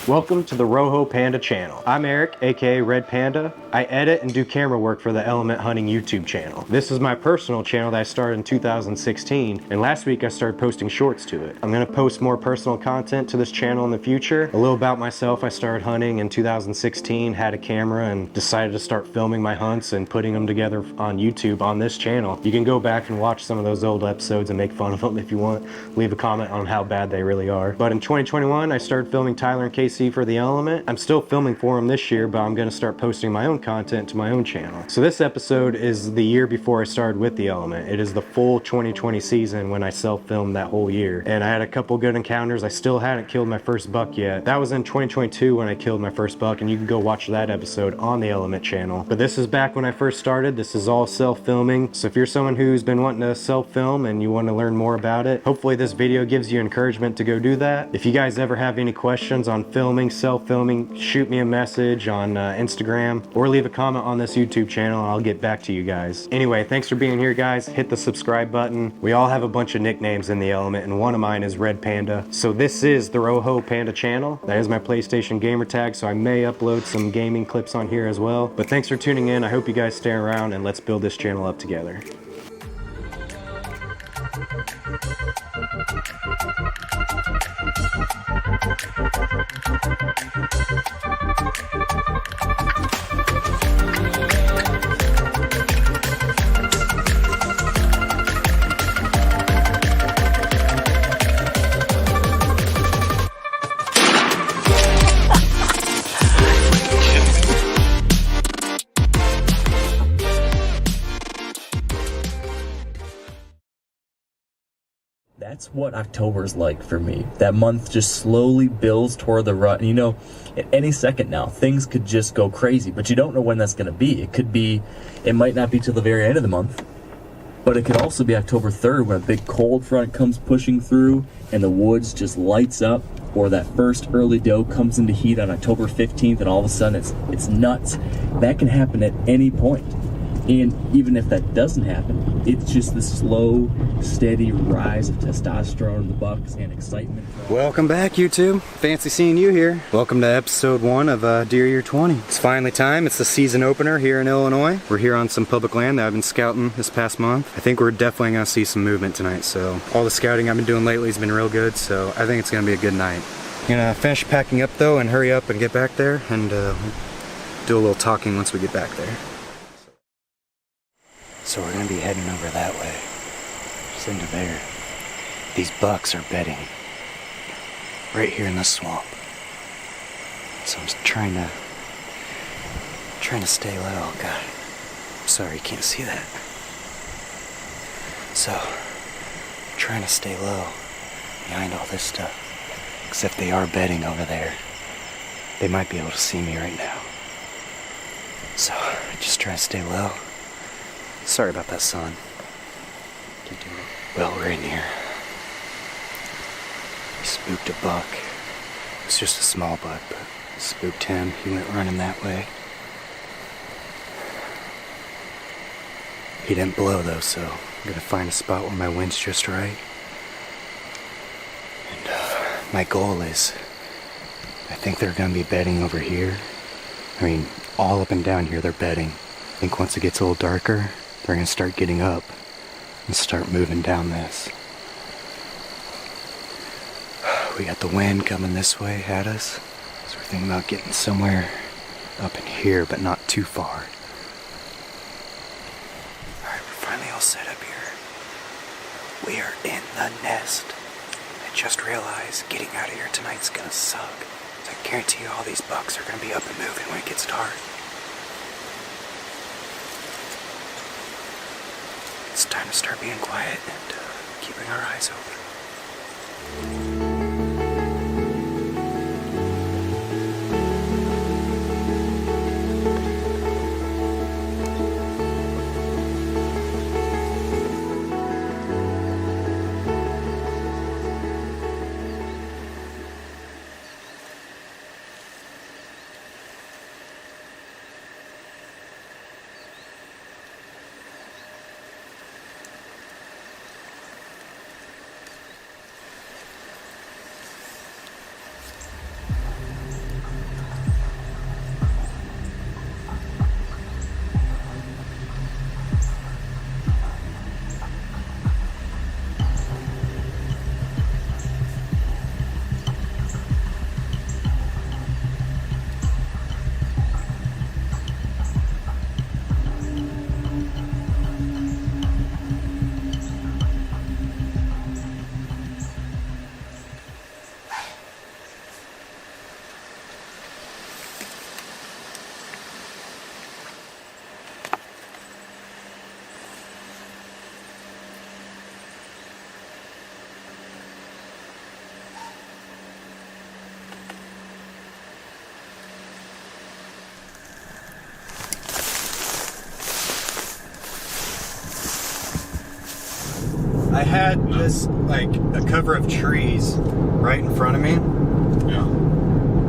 Welcome to the Rojo Panda channel. I'm Eric, aka Red Panda. I edit and do camera work for the Element Hunting YouTube channel. This is my personal channel that I started in 2016, and last week I started posting shorts to it. I'm gonna post more personal content to this channel in the future. A little about myself: I started hunting in 2016, had a camera, and decided to start filming my hunts and putting them together on YouTube on this channel. You can go back and watch some of those old episodes and make fun of them if you want. Leave a comment on how bad they really are. But in 2021, I started filming Tyler and Casey for the Element. I'm still filming for them this year, but I'm gonna start posting my own content to my own channel. So this episode is the year before I started with the Element. It is the full 2020 season when I self-filmed that whole year. And I had a couple good encounters. I still hadn't killed my first buck yet. That was in 2022 when I killed my first buck, and you can go watch that episode on the Element channel. But this is back when I first started. This is all self-filming. So if you're someone who's been wanting to self-film and you want to learn more about it, hopefully this video gives you encouragement to go do that. If you guys ever have any questions on filming, self-filming, shoot me a message on Instagram or leave a comment on this YouTube channel and I'll get back to you guys. Anyway, thanks for being here, guys. Hit the subscribe button. We all have a bunch of nicknames in the Element, and one of mine is Red Panda. So this is the Rojo Panda channel. That is my PlayStation gamer tag, so I may upload some gaming clips on here as well. But thanks for tuning in. I hope you guys stay around, and let's build this channel up together. That's what October's like for me. That month just slowly builds toward the rut. And you know, at any second now, things could just go crazy, but you don't know when that's going to be. It might not be till the very end of the month, but it could also be October 3rd when a big cold front comes pushing through and the woods just lights up, or that first early doe comes into heat on October 15th and all of a sudden it's nuts. That can happen at any point. And even if that doesn't happen, it's just the slow, steady rise of testosterone in the bucks and excitement. Welcome back, YouTube. Fancy seeing you here. Welcome to episode 1 of Deer Year 20. It's finally time. It's the season opener here in Illinois. We're here on some public land that I've been scouting this past month. I think we're definitely gonna see some movement tonight. So all the scouting I've been doing lately has been real good. So I think it's gonna be a good night. I'm gonna finish packing up though and hurry up and get back there and do a little talking once we get back there. So we're gonna be heading over that way, just into there. These bucks are bedding right here in the swamp. So I'm trying to stay low. God, sorry you can't see that. So, trying to stay low behind all this stuff. Except they are bedding over there. They might be able to see me right now. So, just try to stay low. Sorry about that, son. Keep doing it. Well, we're in here. We spooked a buck. It was just a small buck, but we spooked him. He went running that way. He didn't blow though, so I'm gonna find a spot where my wind's just right. And my goal is, I think they're gonna be bedding over here. I mean, all up and down here they're bedding. I think once it gets a little darker, they're gonna start getting up and start moving down this. We got the wind coming this way at us, so we're thinking about getting somewhere up in here, but not too far. Alright, we're finally all set up here. We are in the nest. I just realized getting out of here tonight's gonna suck. So I guarantee you all these bucks are gonna be up and moving when it gets dark. It's time to start being quiet and keeping our eyes open. I had this, like, a cover of trees right in front of me. Yeah.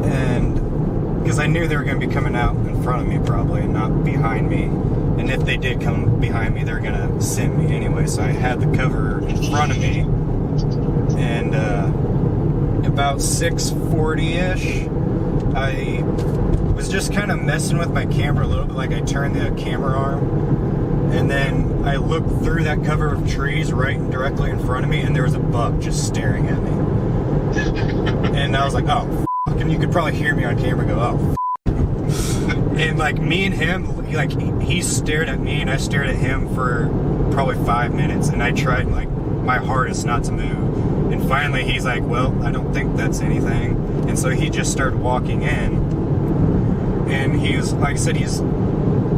And because I knew they were going to be coming out in front of me probably, and not behind me. And if they did come behind me, they're going to send me anyway. So I had the cover in front of me. And about 6:40-ish, I was just kind of messing with my camera a little bit. Like, I turned the camera arm, and then I looked through that cover of trees right directly in front of me, and there was a buck just staring at me. And I was like, oh, f**k. And you could probably hear me on camera go, oh, f**k. And, like, me and him, he stared at me, and I stared at him for probably 5 minutes, and I tried, like, my hardest not to move. And finally, he's like, well, I don't think that's anything. And so he just started walking in. And he was, like I said, he's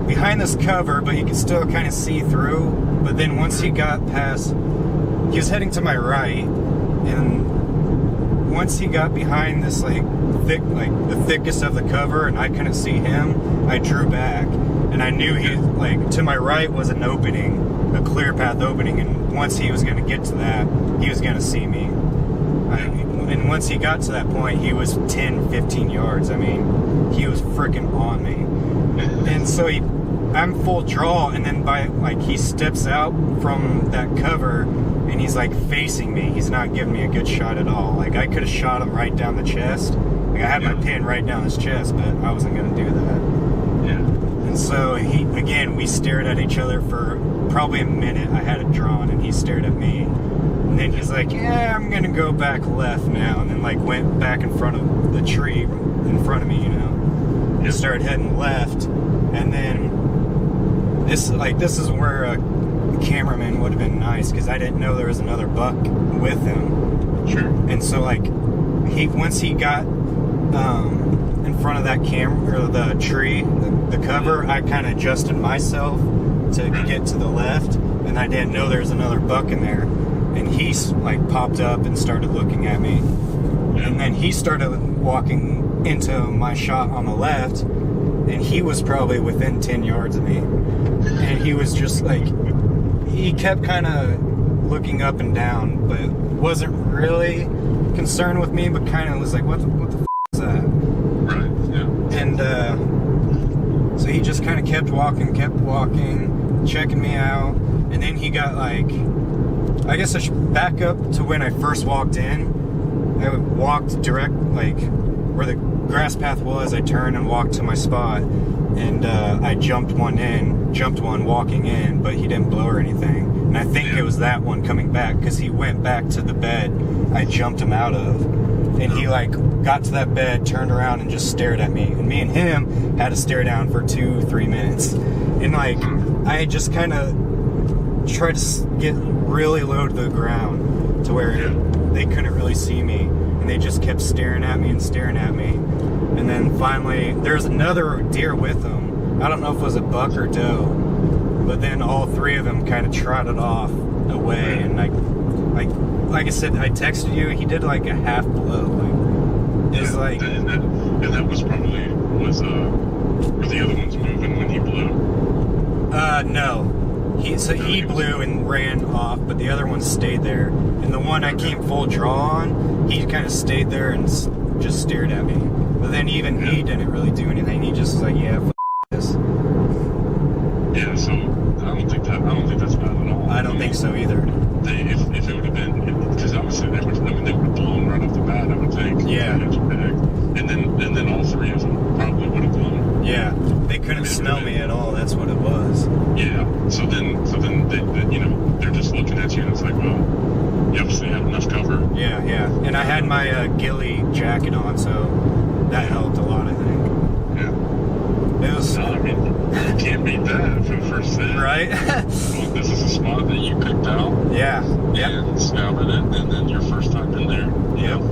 behind this cover, but you can still kind of see through. But then once he got past, he was heading to my right. And once he got behind this, like, the thickest of the cover, and I couldn't see him, I drew back. And I knew he, like, to my right was an opening, a clear path opening. And once he was going to get to that, he was going to see me. And once he got to that point, he was 10, 15 yards. I mean, he was freaking on me. And so I'm full draw, and then he steps out from that cover, and he's, like, facing me. He's not giving me a good shot at all. Like, I could have shot him right down the chest. Like, I had my pin right down his chest, but I wasn't going to do that. Yeah. And so, we stared at each other for probably a minute. I had it drawn, and he stared at me. And then he's like, yeah, I'm going to go back left now. And then, like, went back in front of the tree in front of me, you know. And started heading left. And then this is where a cameraman would have been nice, because I didn't know there was another buck with him. Sure. And so, like, once he got in front of that camera, or the tree, the cover, I kind of adjusted myself to get to the left. And I didn't know there was another buck in there. And he, like, popped up and started looking at me. And then he started walking into my shot on the left, and he was probably within 10 yards of me. And he was just, like, he kept kind of looking up and down, but wasn't really concerned with me, but kind of was like, what the f*** is that? Right, yeah. And so he just kind of kept walking, checking me out. And then he got, like, I guess I should back up to when I first walked in. I walked direct, like, where the grass path was. I turned and walked to my spot, and I jumped one walking in, but he didn't blow or anything. And I think it was that one coming back, because he went back to the bed I jumped him out of. And he, like, got to that bed, turned around, and just stared at me. And me and him had to stare down for 2-3 minutes. And, like, I just kind of tried to get really low to the ground to where they couldn't really see me, and they just kept staring at me. And then finally there's another deer with them. I don't know if it was a buck or doe, but then all three of them kind of trotted off away. And like I said, I texted you, he did like a half blow. Like, it was like, and that was probably were the other ones moving when he blew? No. He blew and ran off, but the other one stayed there. And the one I came full draw on, he kind of stayed there and just stared at me. But then even he didn't really do anything. He just was like, yeah, f*** this. Yeah, so I don't think that's bad at all. I don't think so either. If it would have been, because obviously they would have blown right off the bat, I would think. Yeah. And then all three of them probably would have blown. Yeah, they couldn't smell me at all. That's what it was. Yeah. So then they, you know, they're just looking at you, and it's like, well, you obviously have enough cover. Yeah. And I had my ghillie jacket on, so that helped a lot, I think. Yeah. It was. No, I mean, you can't beat that for the first thing. Right? Well, this is a spot that you picked out. Yeah. And scouted it, and then your first time in there. Yep.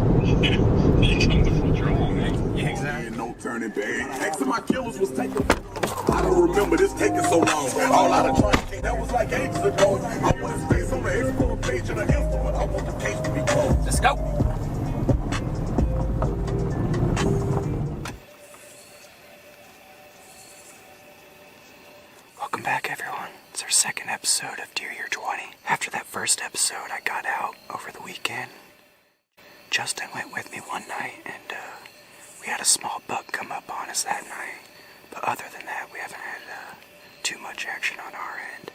You come to full draw, man. Yeah, exactly. No turning back. Next to my killers was taking. I don't remember this taking so long. All out of trying, that was like ages ago. I want to space on the explore page of the Insta, but I want the case to be closed. Let's go. Welcome back, everyone. It's our second episode of Deer Year 20. After that first first episode I got out over the weekend. Justin went with me one night, and we had a small bug come up on us that night. But other than that, we haven't had too much action on our end.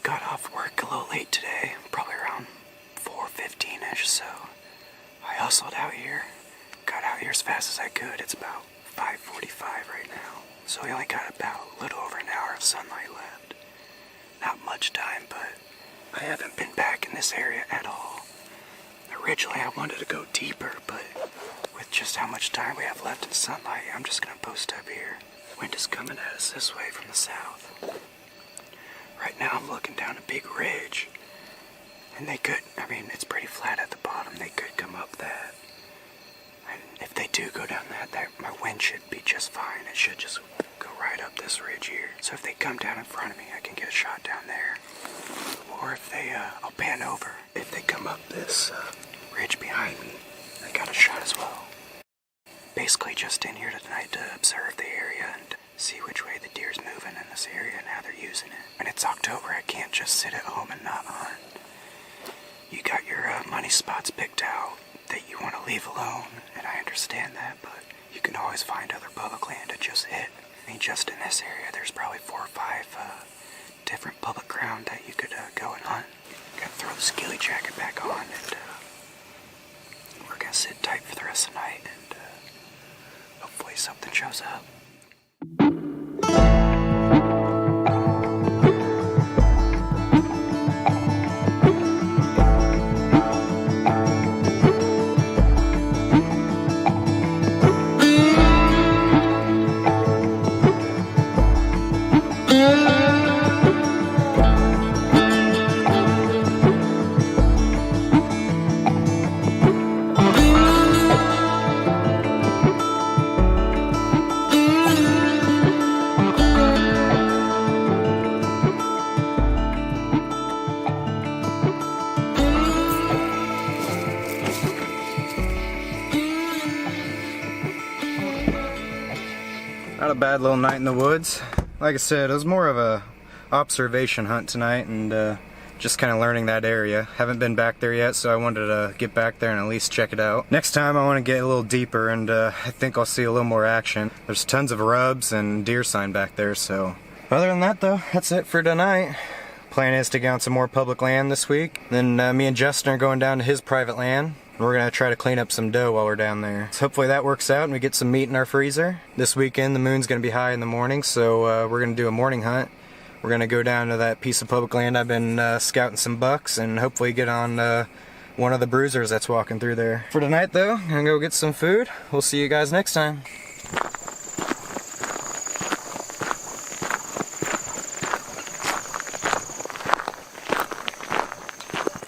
Got off work a little late today, probably around 4:15ish, so I hustled out here. Got out here as fast as I could. It's about 5:45 right now, so we only got about a little over an hour of sunlight left. Not much time, but I haven't been back in this area at all. Originally I wanted to go deeper, but with just how much time we have left in sunlight, I'm just gonna post up here. Wind is coming at us this way from the south. Right now I'm looking down a big ridge, and they could, it's pretty flat at the bottom, they could come up that. And if they do go down that my wind should be just fine. It should just go right up this ridge here. So if they come down in front of me, I can get a shot down there. Or if they, I'll pan over. If they come up this ridge behind me, I got a shot as well. Basically just in here tonight to observe the area and see which way the deer's moving in this area and how they're using it. When it's October, I can't just sit at home and not hunt. You got your money spots picked out that you want to leave alone, and I understand that, but you can always find other public land to just hit. Just in this area, there's probably 4 or 5 different public ground that you could go and hunt. Gotta throw the skilly jacket back on, and we're gonna sit tight for the rest of the night, and hopefully something shows up. Not a bad little night in the woods. Like I said, it was more of a observation hunt tonight, and just kind of learning that area. Haven't been back there yet, so I wanted to get back there and at least check it out. Next time I want to get a little deeper, and I think I'll see a little more action. There's tons of rubs and deer sign back there, so. Other than that though, that's it for tonight. Plan is to get on some more public land this week. Then me and Justin are going down to his private land. We're gonna try to clean up some doe while we're down there. So hopefully that works out and we get some meat in our freezer. This weekend the moon's gonna be high in the morning, so we're gonna do a morning hunt. We're gonna go down to that piece of public land I've been scouting some bucks and hopefully get on one of the bruisers that's walking through there. For tonight though, I'm gonna go get some food. We'll see you guys next time.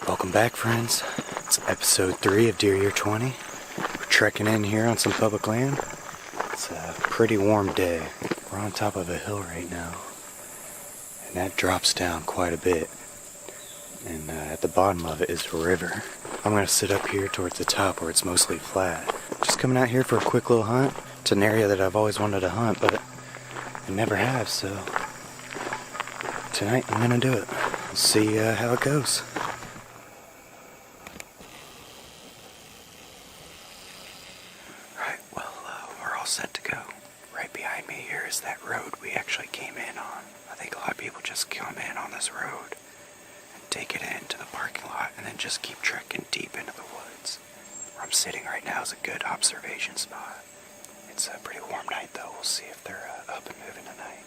Welcome back, friends. It's episode 3 of Deer Year 20. We're trekking in here on some public land. It's a pretty warm day. We're on top of a hill right now, and that drops down quite a bit. And at the bottom of it is a river. I'm gonna sit up here towards the top where it's mostly flat. Just coming out here for a quick little hunt. It's an area that I've always wanted to hunt, but I never have, so tonight I'm gonna do it. We'll see how it goes. Set to go. Right behind me here is that road we actually came in on. I think a lot of people just come in on this road and take it into the parking lot and then just keep trekking deep into the woods. Where I'm sitting right now is a good observation spot. It's a pretty warm night though. We'll see if they're up and moving tonight.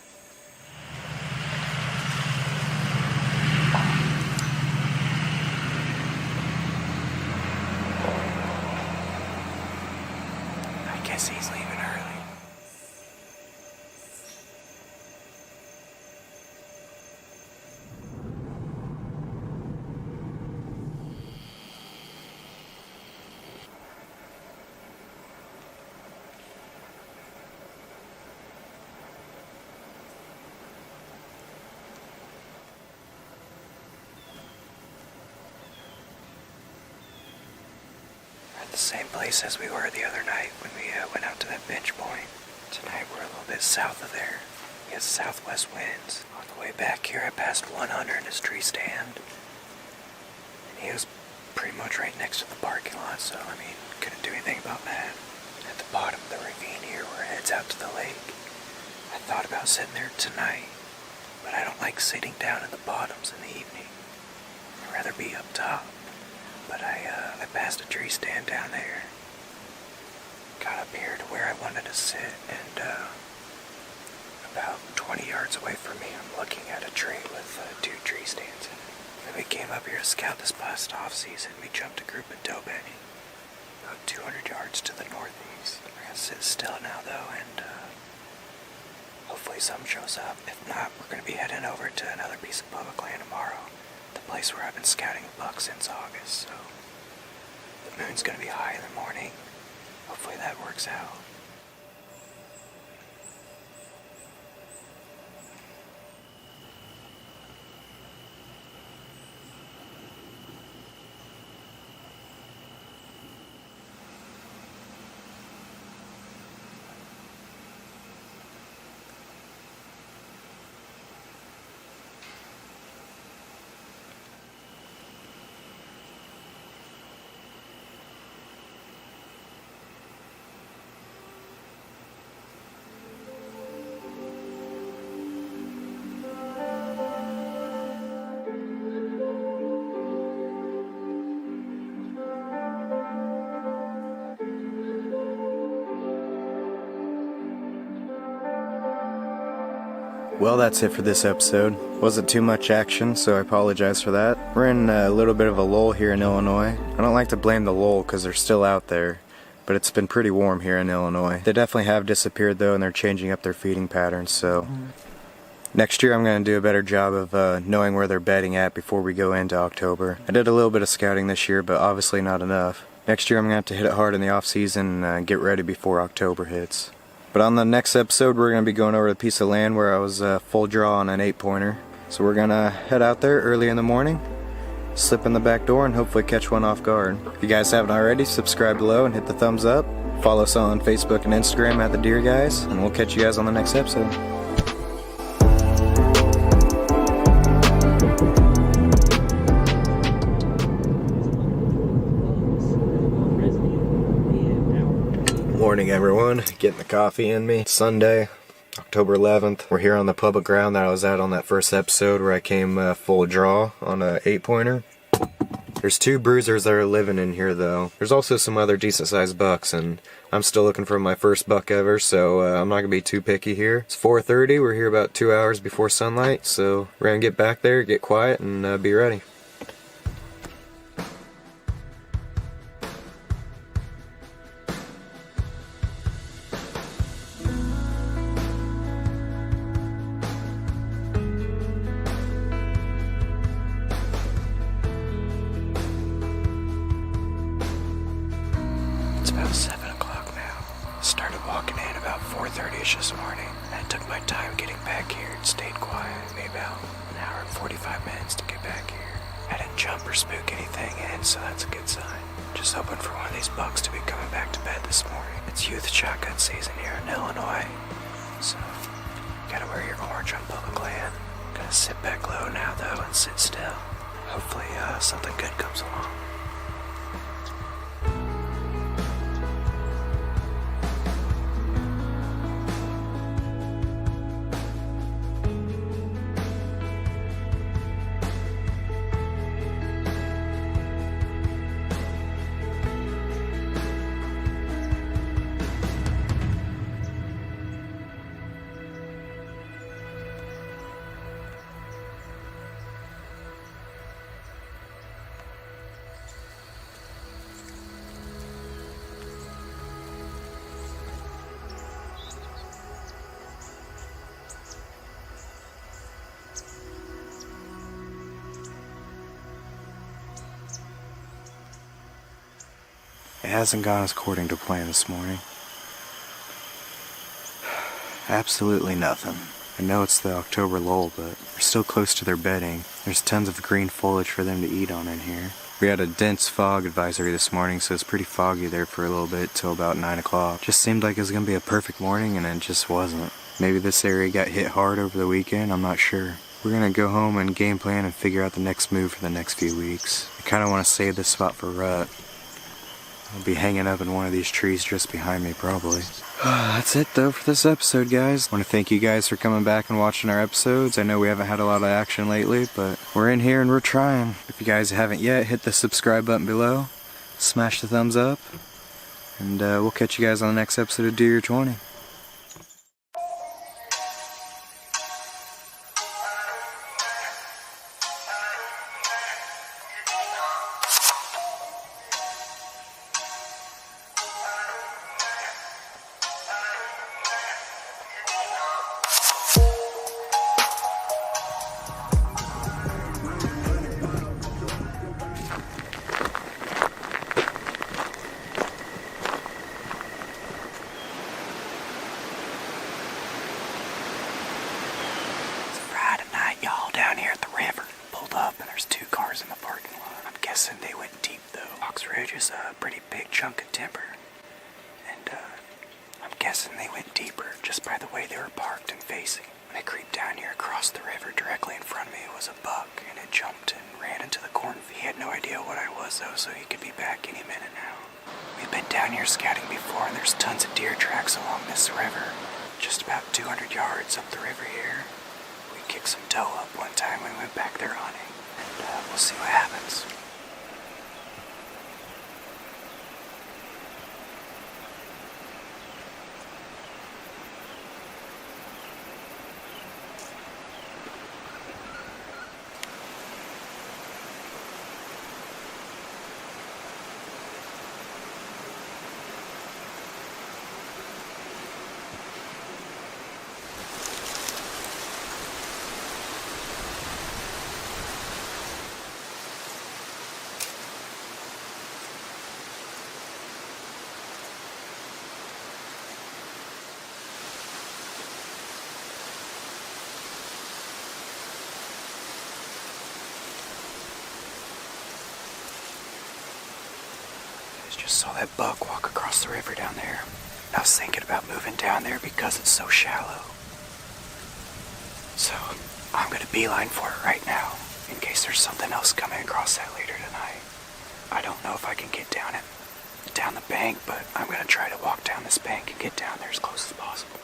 I guess he's leaving early. The same place as we were the other night when we went out to that bench point. Tonight we're a little bit south of there. he has southwest winds. On the way back here, I passed one hunter in his tree stand. And he was pretty much right next to the parking lot, so, I mean, couldn't do anything about that. At the bottom of the ravine here, where it heads out to the lake, I thought about sitting there tonight, but I don't like sitting down in the bottoms in the evening. I'd rather be up top. But I passed a tree stand down there. Got up here to where I wanted to sit, and about 20 yards away from me, I'm looking at a tree with 2 tree stands in it. Then we came up here to scout this past off-season. We jumped a group of doe bedding about 200 yards to the northeast. We're gonna sit still now, though, and hopefully some shows up. If not, we're gonna be heading over to another piece of public land tomorrow. The place where I've been scouting a buck since August, so the moon's gonna be high in the morning. Hopefully that works out. Well, that's it for this episode. Wasn't too much action, so I apologize for that. We're in a little bit of a lull here in Illinois. I don't like to blame the lull because they're still out there, but it's been pretty warm here in Illinois. They definitely have disappeared though, and they're changing up their feeding patterns, so next year I'm going to do a better job of knowing where they're bedding at before we go into October. I did a little bit of scouting this year, but obviously not enough. Next year I'm going to have to hit it hard in the off season and get ready before October hits. But on the next episode, we're going to be going over to a piece of land where I was full draw on an 8-pointer. So we're going to head out there early in the morning, slip in the back door, and hopefully catch one off guard. If you guys haven't already, subscribe below and hit the thumbs up. Follow us on Facebook and Instagram at The Deer Guys, and we'll catch you guys on the next episode. Morning everyone, getting the coffee in me. It's Sunday, October 11th. We're here on the public ground that I was at on that first episode where I came full draw on a 8-pointer. There's 2 bruisers that are living in here though. There's also some other decent sized bucks, and I'm still looking for my first buck ever, so I'm not gonna be too picky here. It's 4:30, we're here about 2 hours before sunlight, so we're gonna get back there, get quiet, and be ready. It's about 7 o'clock now. Started walking in about 4:30ish this morning. I took my time getting back here and stayed quiet. Maybe about an hour and 45 minutes to get back here. I didn't jump or spook anything in, so that's a good sign. Just hoping for one of these bucks to be coming back to bed this morning. It's youth shotgun season here in Illinois, so gotta wear your orange on public land. Gonna sit back low now though and sit still. Hopefully something good comes along. It hasn't gone according to plan this morning. Absolutely nothing. I know it's the October lull, but we're still close to their bedding. There's tons of green foliage for them to eat on in here. We had a dense fog advisory this morning, so it's pretty foggy there for a little bit till about 9 o'clock. Just seemed like it was going to be a perfect morning, and it just wasn't. Maybe this area got hit hard over the weekend, I'm not sure. We're gonna go home and game plan and figure out the next move for the next few weeks. I kinda wanna save this spot for rut. I'll be hanging up in one of these trees just behind me probably. That's it though for this episode, guys. I want to thank you guys for coming back and watching our episodes. I know we haven't had a lot of action lately, but we're in here and we're trying. If you guys haven't yet, hit the subscribe button below, smash the thumbs up, and we'll catch you guys on the next episode of Deer 20. In the parking lot. I'm guessing they went deep though. Fox Ridge is a pretty big chunk of timber, and I'm guessing they went deeper just by the way they were parked and facing. When I creeped down here across the river, directly in front of me was a buck, and it jumped and ran into the cornfield. He had no idea what I was though, so he could be back any minute now. We've been down here scouting before, and there's tons of deer tracks along this river. Just about 200 yards up the river here. We kicked some doe up one time when we went back there hunting. We'll see what happens. Just saw that buck walk across the river down there. And I was thinking about moving down there because it's so shallow. So I'm gonna beeline for it right now in case there's something else coming across that later tonight. I don't know if I can get down the bank, but I'm gonna try to walk down this bank and get down there as close as possible.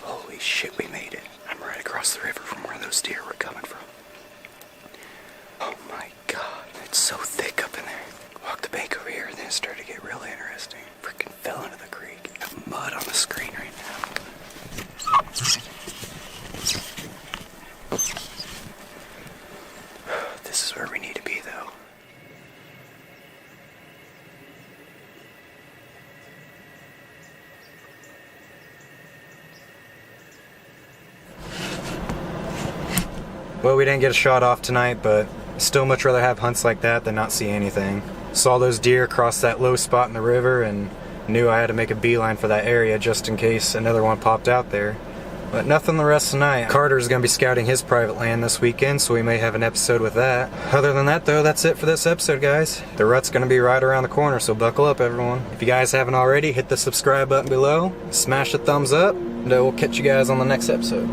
Holy shit, we made it. I'm right across the river from where those deer were coming from. Oh my god, it's so thick up in there. Walked the bank over here and then it started to get real interesting. Freaking fell into the creek. Got mud on the screen right now. This is where we need to be though. Well, we didn't get a shot off tonight, but still much rather have hunts like that than not see anything. Saw those deer cross that low spot in the river and knew I had to make a beeline for that area just in case another one popped out there. But nothing the rest of the night. Carter's going to be scouting his private land this weekend, so we may have an episode with that. Other than that though, that's it for this episode, guys. The rut's going to be right around the corner, so buckle up everyone. If you guys haven't already, hit the subscribe button below, smash the thumbs up, and we'll catch you guys on the next episode.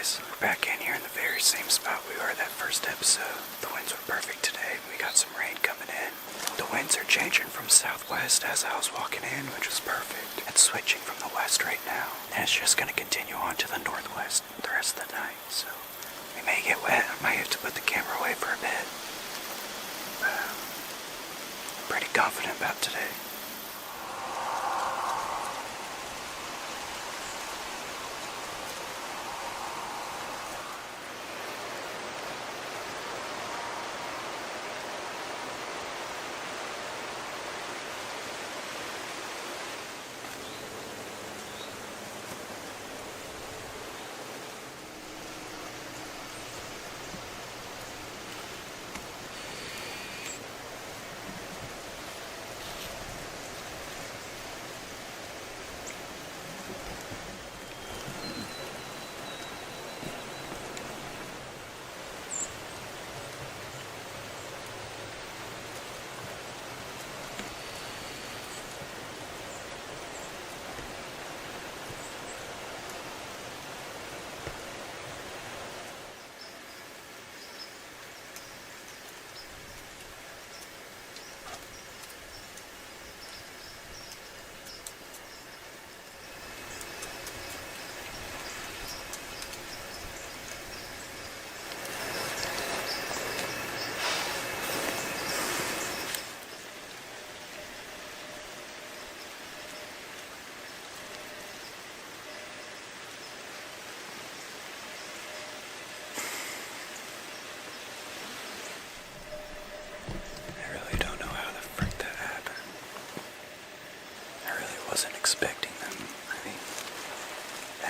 We're back in here in the very same spot we were that first episode. The winds were perfect today. We got some rain coming in. The winds are changing from southwest as I was walking in, which was perfect. It's switching from the west right now. And it's just going to continue on to the northwest the rest of the night. So we may get wet. I might have to put the camera away for a bit. But I'm pretty confident about today.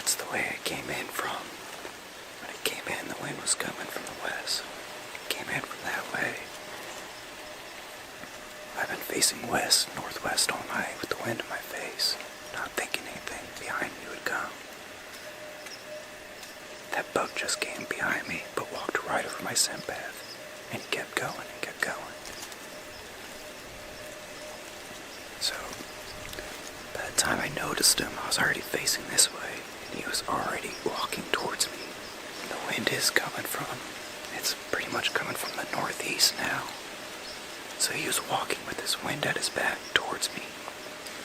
that's the way I came in from. When I came in, the wind was coming from the west. It came in from that way. I've been facing west, northwest all night with the wind in my face, not thinking anything behind me would come. That buck just came behind me, but walked right over my scent path, and he kept going and kept going. So, by the time I noticed him, I was already facing this way, and he was already walking towards me. And the wind is coming from, it's pretty much coming from the northeast now. So he was walking with his wind at his back towards me.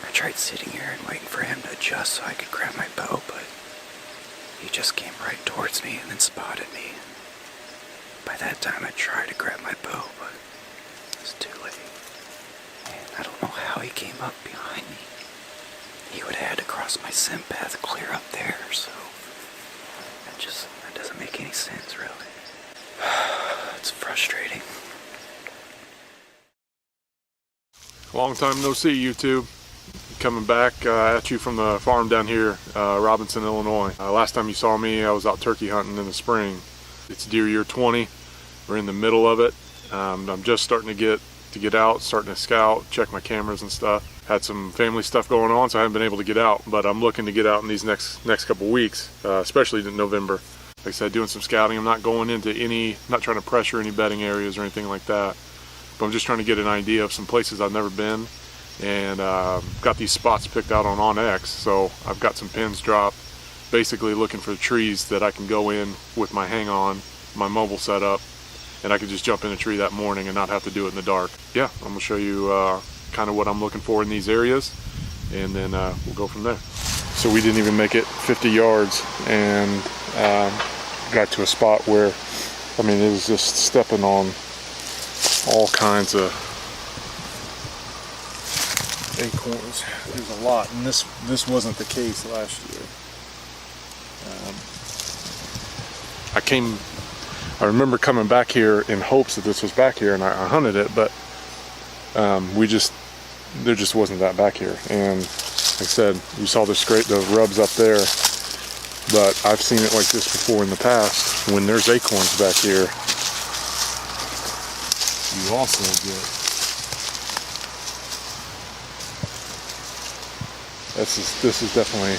I tried sitting here and waiting for him to adjust so I could grab my bow, but he just came right towards me and then spotted me. By that time, I tried to grab my bow, but it was too late. And I don't know how he came up behind me. He would have had to cross my scent path clear up there, so that doesn't make any sense, really. It's frustrating. Long time no see, YouTube. Coming back at you from the farm down here, Robinson, Illinois. Last time you saw me, I was out turkey hunting in the spring. It's deer year 20. We're in the middle of it. I'm just starting to get out, starting to scout, check my cameras and stuff. Had some family stuff going on, so I haven't been able to get out. But I'm looking to get out in these next couple weeks, especially in November. Like I said, doing some scouting. I'm not going into not trying to pressure any bedding areas or anything like that. But I'm just trying to get an idea of some places I've never been, and got these spots picked out on OnX. So I've got some pins dropped, basically looking for trees that I can go in with my hang-on, my mobile setup, and I can just jump in a tree that morning and not have to do it in the dark. Yeah, I'm gonna show you kind of what I'm looking for in these areas, and then we'll go from there. So we didn't even make it 50 yards and got to a spot where, I mean, it was just stepping on all kinds of acorns. There's a lot, and this wasn't the case last year. I remember coming back here in hopes that this was back here, and I hunted it, but there just wasn't that back here. And like I said, you saw the rubs up there, but I've seen it like this before in the past. When there's acorns back here, you also get, this is definitely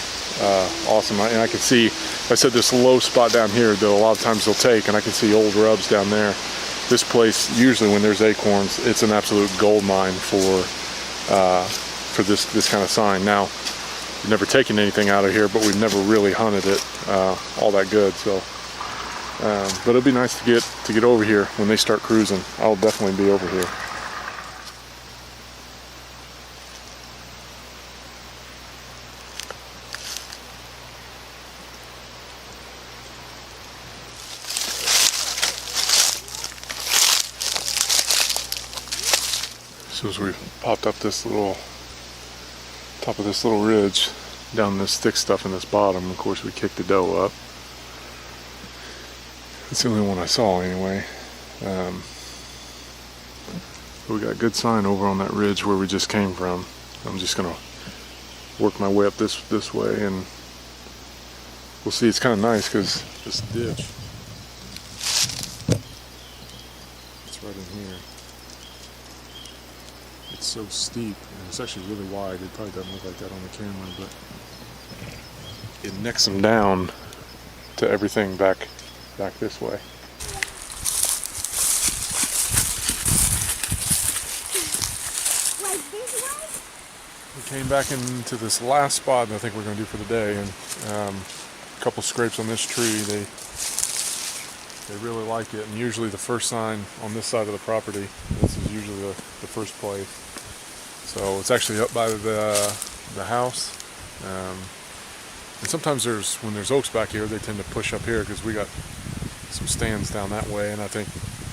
awesome. And I can see, I said this low spot down here that a lot of times they'll take, and I can see old rubs down there. This place, usually when there's acorns, it's an absolute gold mine for this kind of sign. Now, we've never taken anything out of here, but we've never really hunted it all that good. So, but it'll be nice to get over here when they start cruising. I'll definitely be over here. So as we popped up this little top of this little ridge down this thick stuff in this bottom, of course we kicked the doe up. It's the only one I saw anyway. We got a good sign over on that ridge where we just came from. I'm just gonna work my way up this way, and we'll see. It's kind of nice because this ditch, it's right in here. It's so steep, and it's actually really wide. It probably doesn't look like that on the camera, but it necks them down to everything back this way. We came back into this last spot that I think we're going to do for the day, and a couple scrapes on this tree. They really like it, and usually the first sign on this side of the property, this is usually the first place. So it's actually up by the house, and sometimes when there's oaks back here, they tend to push up here because we got some stands down that way, and I think,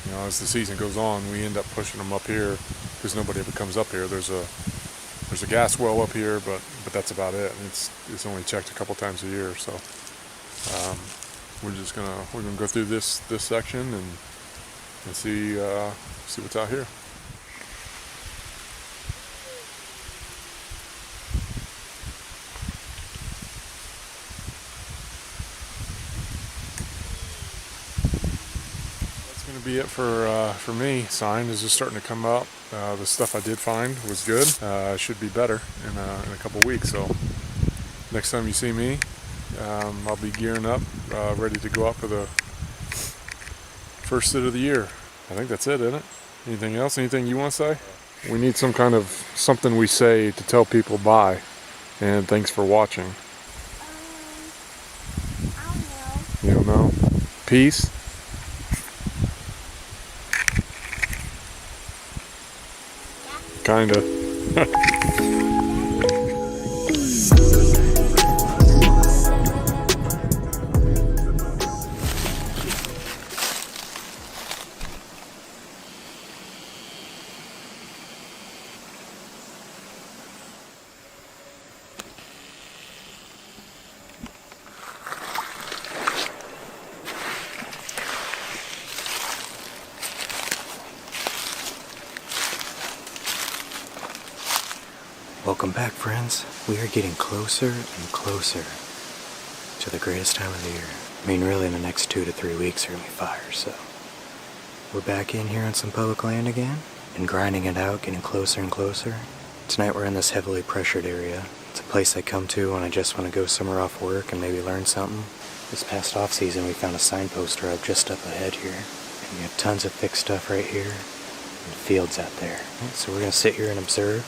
you know, as the season goes on, we end up pushing them up here because nobody ever comes up here. There's a gas well up here, but that's about it. And it's only checked a couple times a year, so we're gonna go through this section and see what's out here. Gonna be it for me. Sign is just starting to come up. The stuff I did find was good. Should be better in a couple weeks. So next time you see me, I'll be gearing up, ready to go out for the first sit of the year. I think that's it, isn't it? Anything else? Anything you want to say? We need some kind of something we say to tell people bye. And thanks for watching. I don't know. You don't know? Peace. Kinda. Welcome back, friends. We are getting closer and closer to the greatest time of the year. I mean, really, in the next 2 to 3 weeks are gonna be fire, so we're back in here on some public land again and grinding it out, getting closer and closer. Tonight we're in this heavily pressured area. It's a place I come to when I just want to go somewhere off work and maybe learn something. This past off season, we found a signpost road just up ahead here, and we have tons of fixed stuff right here and fields out there. So we're gonna sit here and observe.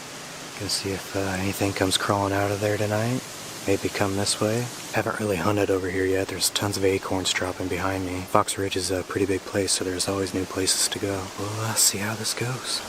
Gonna see if anything comes crawling out of there tonight. Maybe come this way. Haven't really hunted over here yet. There's tons of acorns dropping behind me. Fox Ridge is a pretty big place, so there's always new places to go. We'll see how this goes.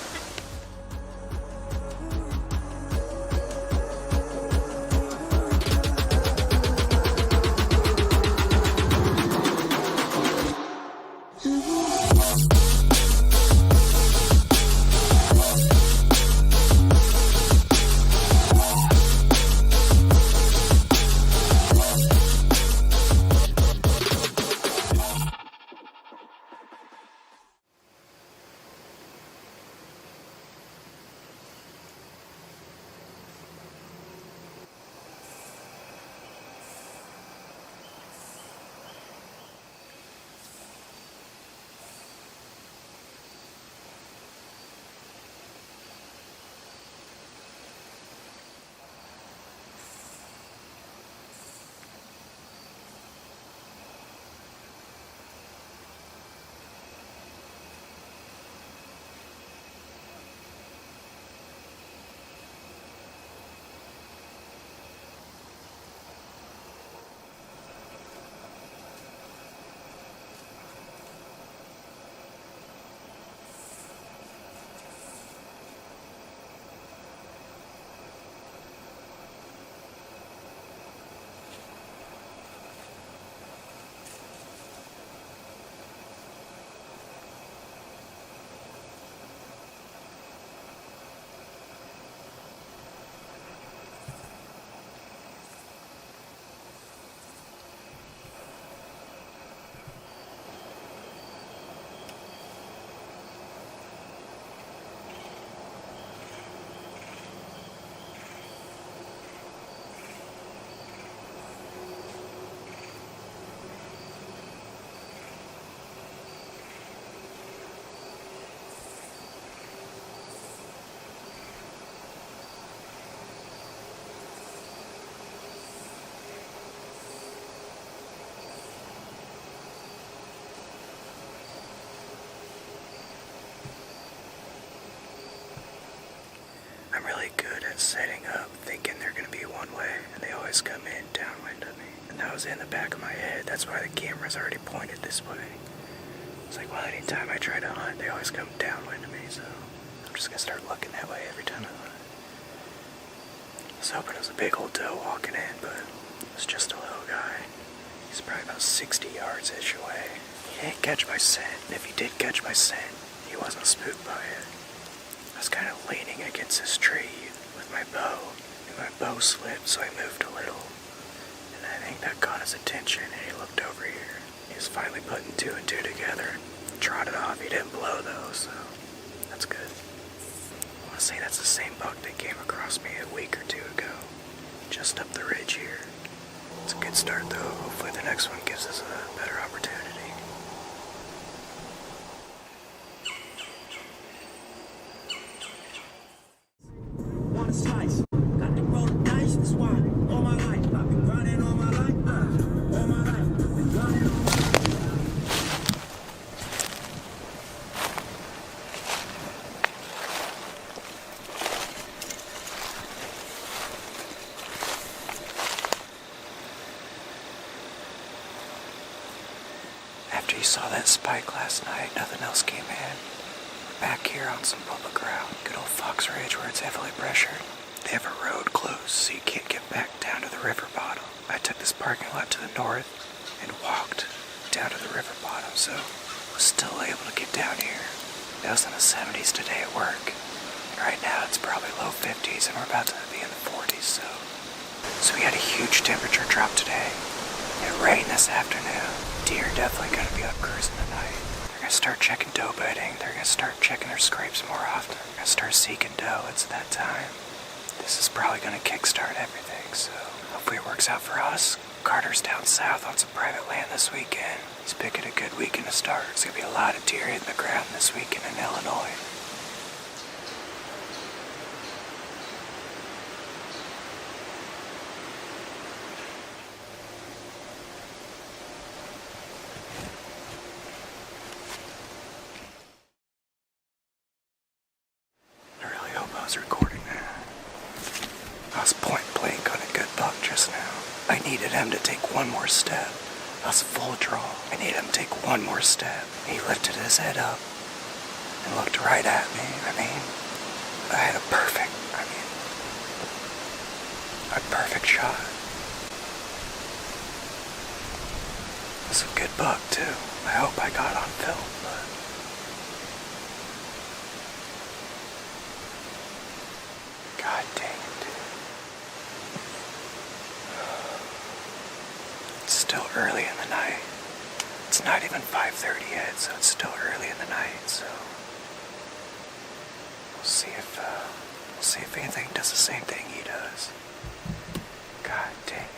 I'm really good at setting up, thinking they're going to be one way, and they always come in downwind of me. And that was in the back of my head. That's why the camera's already pointed this way. It's like, well, anytime I try to hunt, they always come downwind of me, so I'm just going to start looking that way every time I hunt. I was hoping it was a big old doe walking in, but it was just a little guy. He's probably about 60 yards-ish away. He didn't catch my scent, and if he did catch my scent, he wasn't spooked by it. I was kind of leaning against this tree with my bow, and my bow slipped, so I moved a little. And I think that caught his attention, and he looked over here. He was finally putting 2 and 2 together and trotted off. He didn't blow, though, so that's good. I want to say that's the same buck that came across me a week or 2 ago, just up the ridge here. It's a good start, though. Hopefully the next one gives us a better opportunity. After you saw that spike last night, nothing else came in. We're back here on some public ground. Good old Fox Ridge where it's heavily pressured. They have a road closed so you can't get back down to the river bottom. I took this parking lot to the north and walked down to the river bottom, so I was still able to get down here. It was in the 70s today at work. And right now it's probably low 50s and we're about to be in the 40s, so we had a huge temperature drop today. It rained this afternoon. Deer definitely gonna be up cruising tonight. They're gonna start checking doe bedding. They're gonna start checking their scrapes more often. They're gonna start seeking doe. It's that time. This is probably gonna kickstart everything, so hopefully it works out for us. Carter's down south on some private land this weekend. He's picking a good weekend to start. There's gonna be a lot of deer hitting the ground this weekend in Illinois. I really hope I was recording that. I was point blank on a good buck just now. I needed him to take one more step. I was full draw. I needed him to take one more step. He lifted his head up and looked right at me. I had a perfect shot. It was a good buck too. I hope I got on film, but God dang it. It's still early in the night. It's not even 5:30 yet, so it's still early in the night, so we'll see if anything does the same thing he does. God dang it.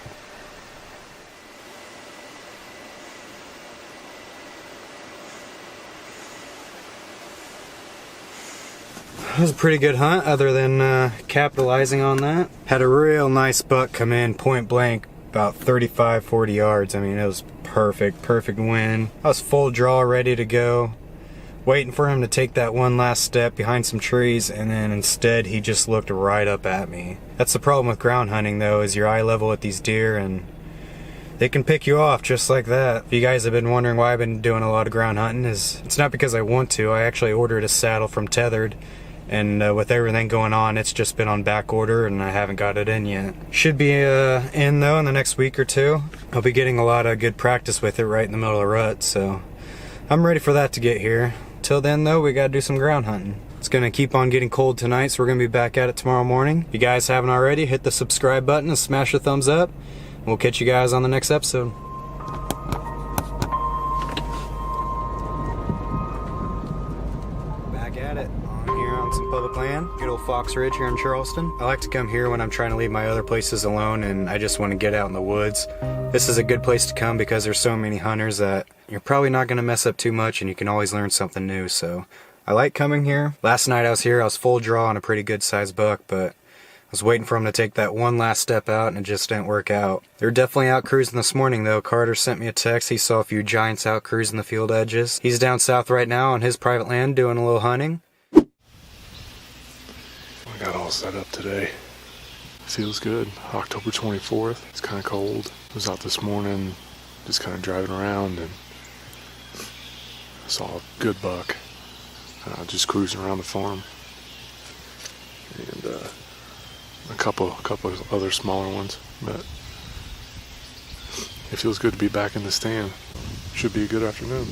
It was a pretty good hunt other than capitalizing on that. Had a real nice buck come in point blank about 35-40 yards. I mean, it was perfect win. I was full draw, ready to go, waiting for him to take that one last step behind some trees, and then instead he just looked right up at me. That's the problem with ground hunting though, is your eye level at these deer and they can pick you off just like that. If you guys have been wondering why I've been doing a lot of ground hunting, it's not because I want to. I actually ordered a saddle from Tethered, and with everything going on, it's just been on back order and I haven't got it in yet. Should be in though in the next week or two. I'll be getting a lot of good practice with it right in the middle of the rut, so I'm ready for that to get here. Till then though, we gotta do some ground hunting. It's gonna keep on getting cold tonight, so we're gonna be back at it tomorrow morning. If you guys haven't already, hit the subscribe button and smash a thumbs up. We'll catch you guys on the next episode. Back at it. Here on some public land, good old Fox Ridge here in Charleston. I like to come here when I'm trying to leave my other places alone and I just want to get out in the woods. This is a good place to come because there's so many hunters that you're probably not going to mess up too much and you can always learn something new, so I like coming here. Last night I was here, I was full draw on a pretty good sized buck, but I was waiting for him to take that one last step out and it just didn't work out. They're definitely out cruising this morning though. Carter sent me a text, he saw a few giants out cruising the field edges. He's down south right now on his private land doing a little hunting. I got all set up today. Feels good. October 24th. It's kind of cold. I was out this morning just kind of driving around and I saw a good buck just cruising around the farm. And a couple of other smaller ones. But it feels good to be back in the stand. Should be a good afternoon.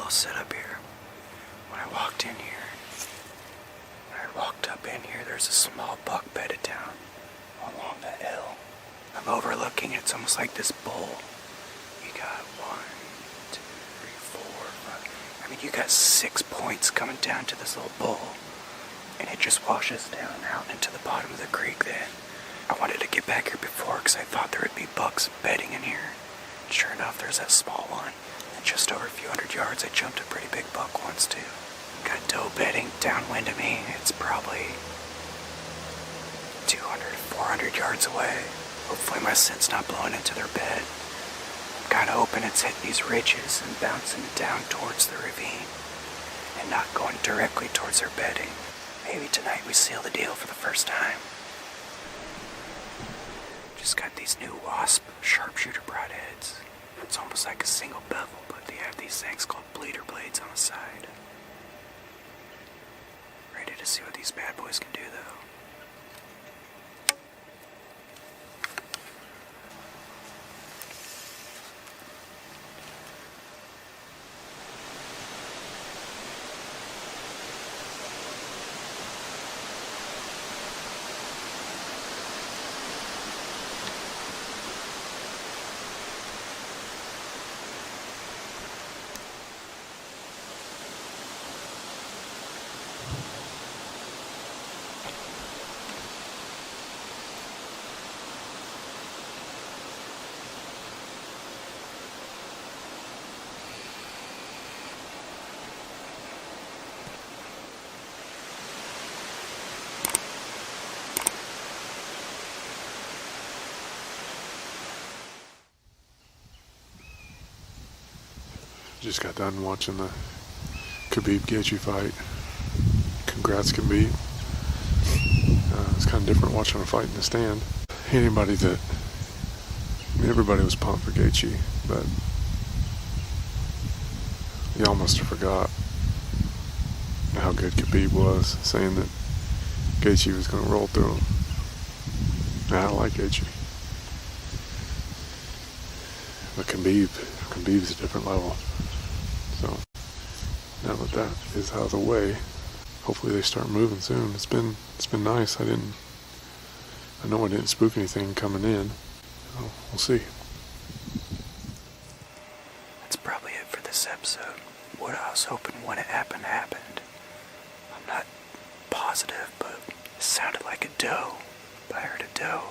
Setup here. When I walked up in here, there's a small buck bedded down along the hill. I'm overlooking it. It's almost like this bowl. You got 1, 2, 3, 4, 5. Like you got 6 points coming down to this little bowl, and it just washes down out into the bottom of the creek then. I wanted to get back here before because I thought there would be bucks bedding in here. Sure enough, there's that small one. And just over a few hundred yards, I jumped a pretty big buck once too. Got doe bedding downwind of me. It's probably 200, 400 yards away. Hopefully my scent's not blowing into their bed. I'm kind of hoping it's hitting these ridges and bouncing down towards the ravine and not going directly towards their bedding. Maybe tonight we seal the deal for the first time. Just got these new Wasp sharpshooter broadheads. It's almost like a single bevel, but they have these things called bleeder blades on the side. Ready to see what these bad boys can do though. Just got done watching the Khabib Gentry fight. Congrats, Khabib. It's kind of different watching a fight in the stand. Anybody that, I mean, everybody was pumped for Gaethje, but y'all must have forgot how good Khabib was, saying that Gaethje was going to roll through him. I like Gaethje. But Khabib's a different level. So now that is out of the way, hopefully they start moving soon. It's been nice. I know I didn't spook anything coming in. So we'll see. That's probably it for this episode. What I was hoping when it happened. I'm not positive, but it sounded like a doe. I heard a doe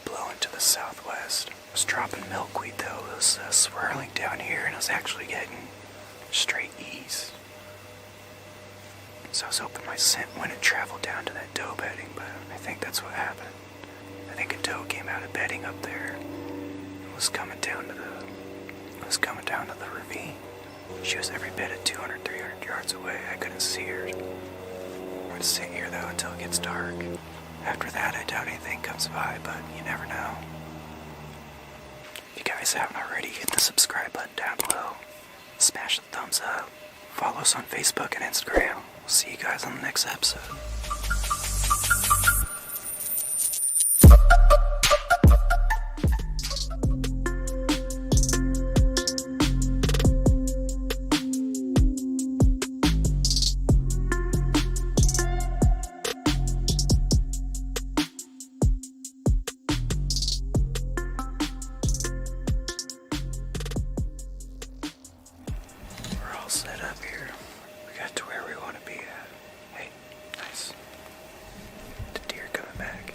blowing to the southwest. It was dropping milkweed though. It was swirling down here, and I was actually getting straight east. So I was hoping my scent wouldn't travel down to that doe bedding, but I think that's what happened. I think a doe came out of bedding up there. It was coming down to the ravine. She was every bit of 200, 300 yards away. I couldn't see her. I'm gonna sit here though until it gets dark. After that, I doubt anything comes by, but you never know. If you guys haven't already, hit the subscribe button down below. Smash the thumbs up. Follow us on Facebook and Instagram. We'll see you guys on the next episode. Set up here. We got to where we want to be at. Hey, nice. The deer coming back.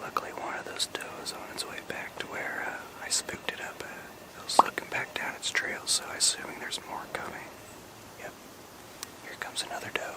Luckily, one of those does on its way back to where I spooked it up at. It was looking back down its trail, so I'm assuming there's more coming. Yep. Here comes another doe.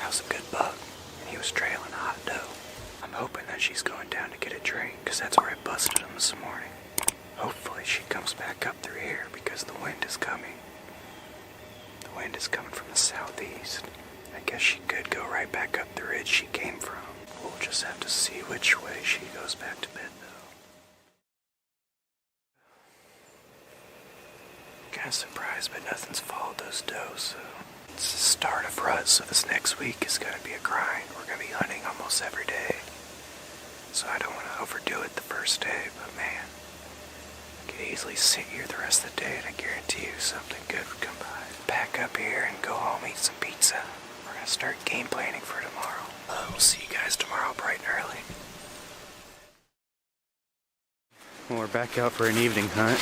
That was a good buck, and he was trailing hot doe. I'm hoping that she's going down to get a drink, because that's where I busted him this morning. Hopefully she comes back up through here, because the wind is coming. The wind is coming from the southeast. I guess she could go right back up the ridge she came from. We'll just have to see which way she goes back to bed, though. Kind of surprised, but nothing's followed those does, so it's the start of rut, so this next week is going to be a grind. We're going to be hunting almost every day. So I don't want to overdo it the first day, but man, I could easily sit here the rest of the day and I guarantee you something good would come by. Pack up here and go home, eat some pizza. We're going to start game planning for tomorrow. We'll see you guys tomorrow bright and early. Well, we're back out for an evening hunt.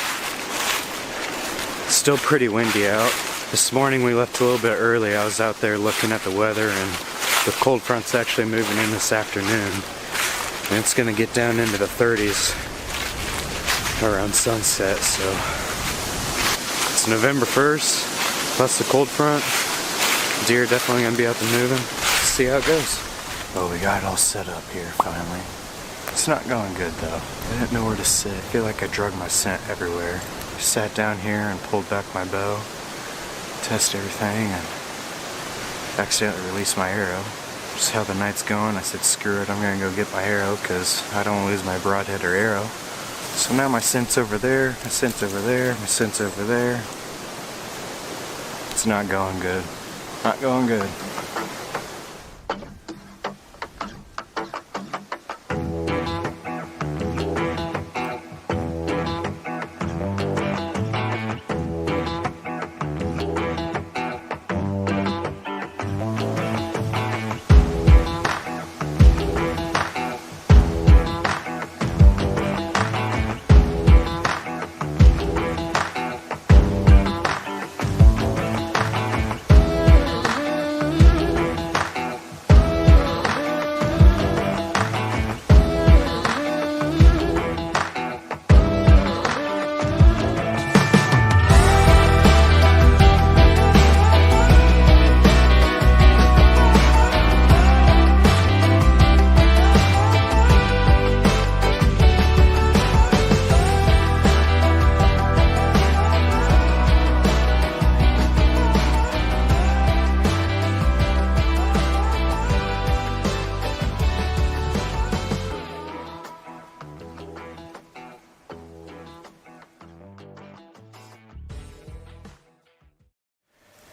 It's still pretty windy out. This morning we left a little bit early. I was out there looking at the weather, and the cold front's actually moving in this afternoon. And it's gonna get down into the 30s around sunset, so it's November 1st, plus the cold front. Deer definitely gonna be out there moving. Let's see how it goes. Oh, we got it all set up here finally. It's not going good though. I didn't know where to sit. I feel like I drug my scent everywhere. Sat down here and pulled back my bow, tested everything, and accidentally released my arrow. Just how the night's going, I said screw it, I'm gonna go get my arrow because I don't want to lose my broadhead or arrow. So now my scent's over there, my scent's over there, my scent's over there. It's not going good. Not going good.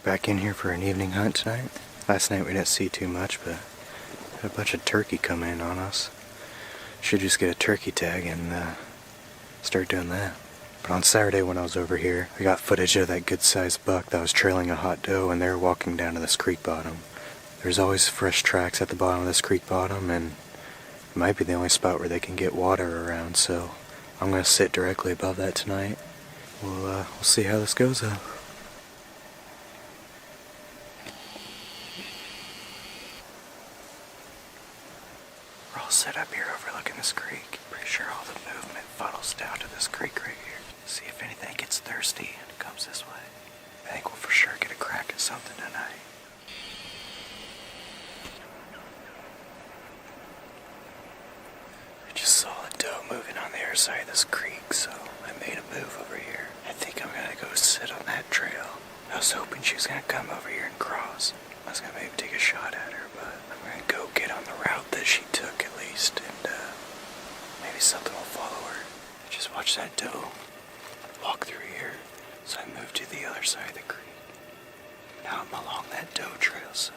Back in here for an evening hunt tonight. Last night we didn't see too much, but had a bunch of turkey come in on us. Should just get a turkey tag and start doing that. But on Saturday when I was over here, I got footage of that good-sized buck that was trailing a hot doe, and they were walking down to this creek bottom. There's always fresh tracks at the bottom of this creek bottom, and it might be the only spot where they can get water around, so I'm going to sit directly above that tonight. We'll see how this goes though. We're all set up here overlooking this creek. Pretty sure all the movement funnels down to this creek right here. See if anything gets thirsty and it comes this way. I think we'll for sure get a crack at something tonight. I just saw a doe moving on the other side of this creek, so I made a move over here. I think I'm gonna go sit on that trail. I was hoping she was gonna come over here and cross. I was gonna maybe take a shot at her, but I'm gonna go get on the route that she took at least, and maybe something will follow her. I just watched that doe walk through here, so I moved to the other side of the creek. Now I'm along that doe trail, so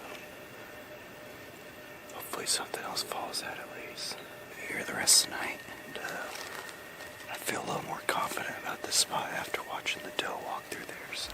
hopefully something else follows that at least. Be here the rest of the night, and I feel a little more confident about this spot after watching the doe walk through there. So.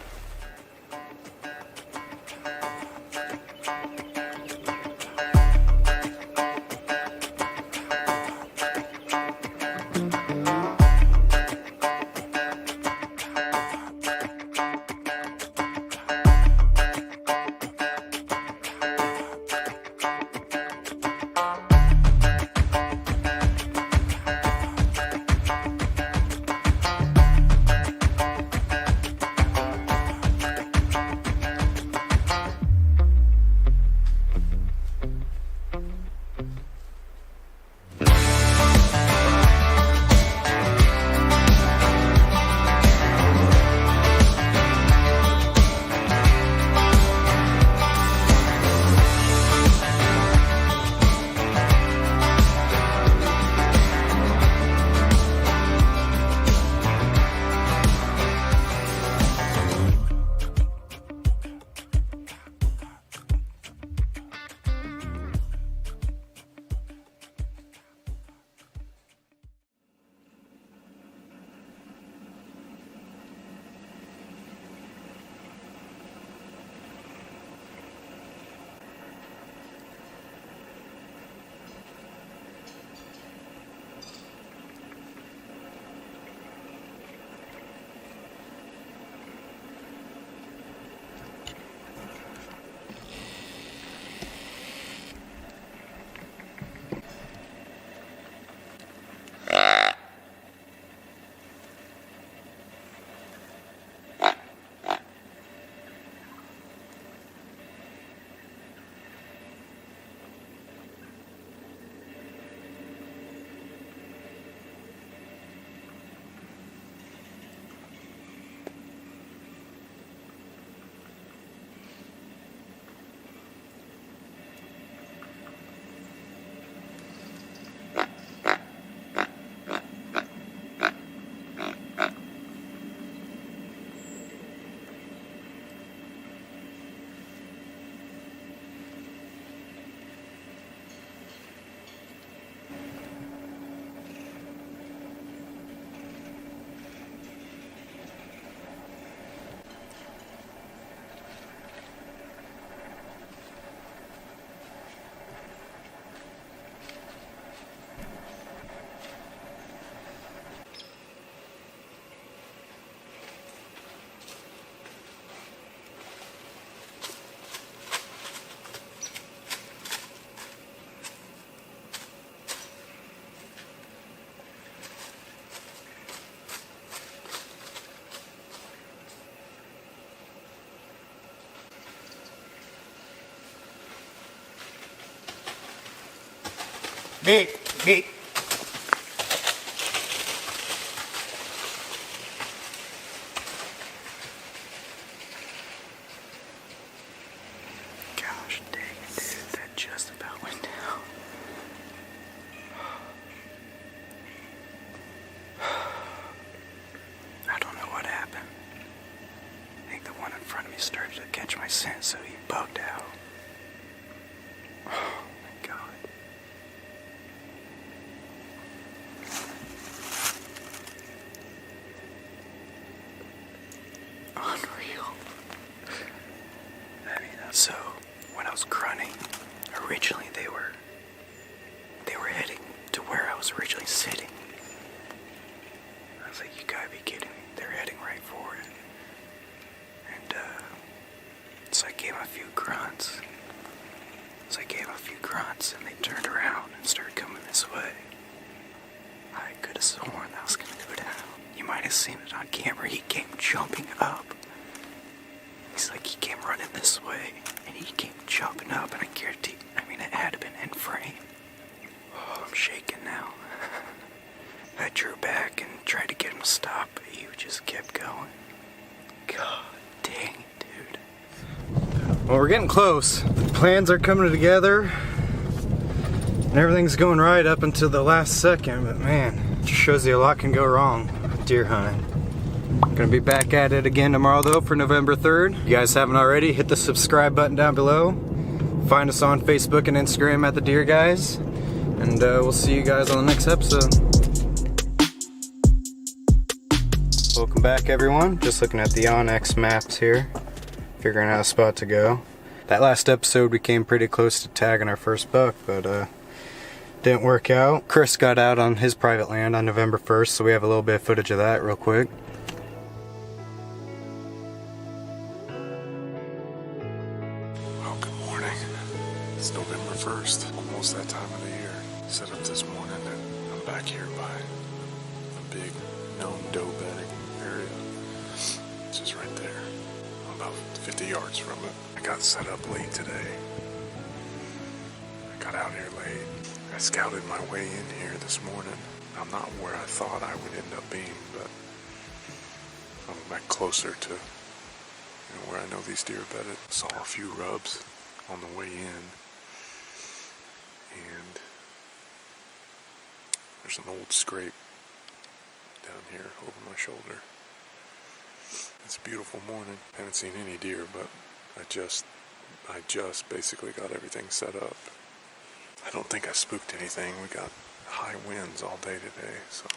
Beep, beep. Gosh dang it, dude. That just about went down. I don't know what happened. I think the one in front of me started to catch my scent, so he bugged out. Oh my god. Unreal. I mean, so when I was grunting, originally they were heading to where I was originally sitting. I was like, you gotta be kidding me. They're heading right for it. And so I gave them a few grunts. And they turned around and started coming this way. I could have sworn that was gonna go down. You might have seen it on camera. He came jumping up. He's like, he came running this way, and he came jumping up, and I guarantee, it had to been in frame. Oh, I'm shaking now. I drew back and tried to get him to stop, but he just kept going. God dang it, dude. Well, we're getting close. The plans are coming together. And everything's going right up until the last second, but man, it just shows you a lot can go wrong with deer hunting. Gonna be back at it again tomorrow though for November 3rd. You guys haven't already, hit the subscribe button down below. Find us on Facebook and Instagram at The Deer Guys. And we'll see you guys on the next episode. Welcome back everyone. Just looking at the Onyx maps here. Figuring out a spot to go. That last episode we came pretty close to tagging our first buck, but didn't work out. Chris got out on his private land on November 1st, so we have a little bit of footage of that real quick. Well, good morning. It's November 1st, almost that time of the year. Set up this morning and I'm back here by a big known doe bedding area. It's just right there. I'm about 50 yards from it. I got set up late today. I got out here late. I scouted my way in here this morning. I'm not where I thought I would end up being, but I'm back closer to where I know these deer bedded. Saw a few rubs on the way in, and there's an old scrape down here over my shoulder. It's a beautiful morning. Haven't seen any deer, but I just basically got everything set up. I don't think I spooked anything. We got high winds all day today, so.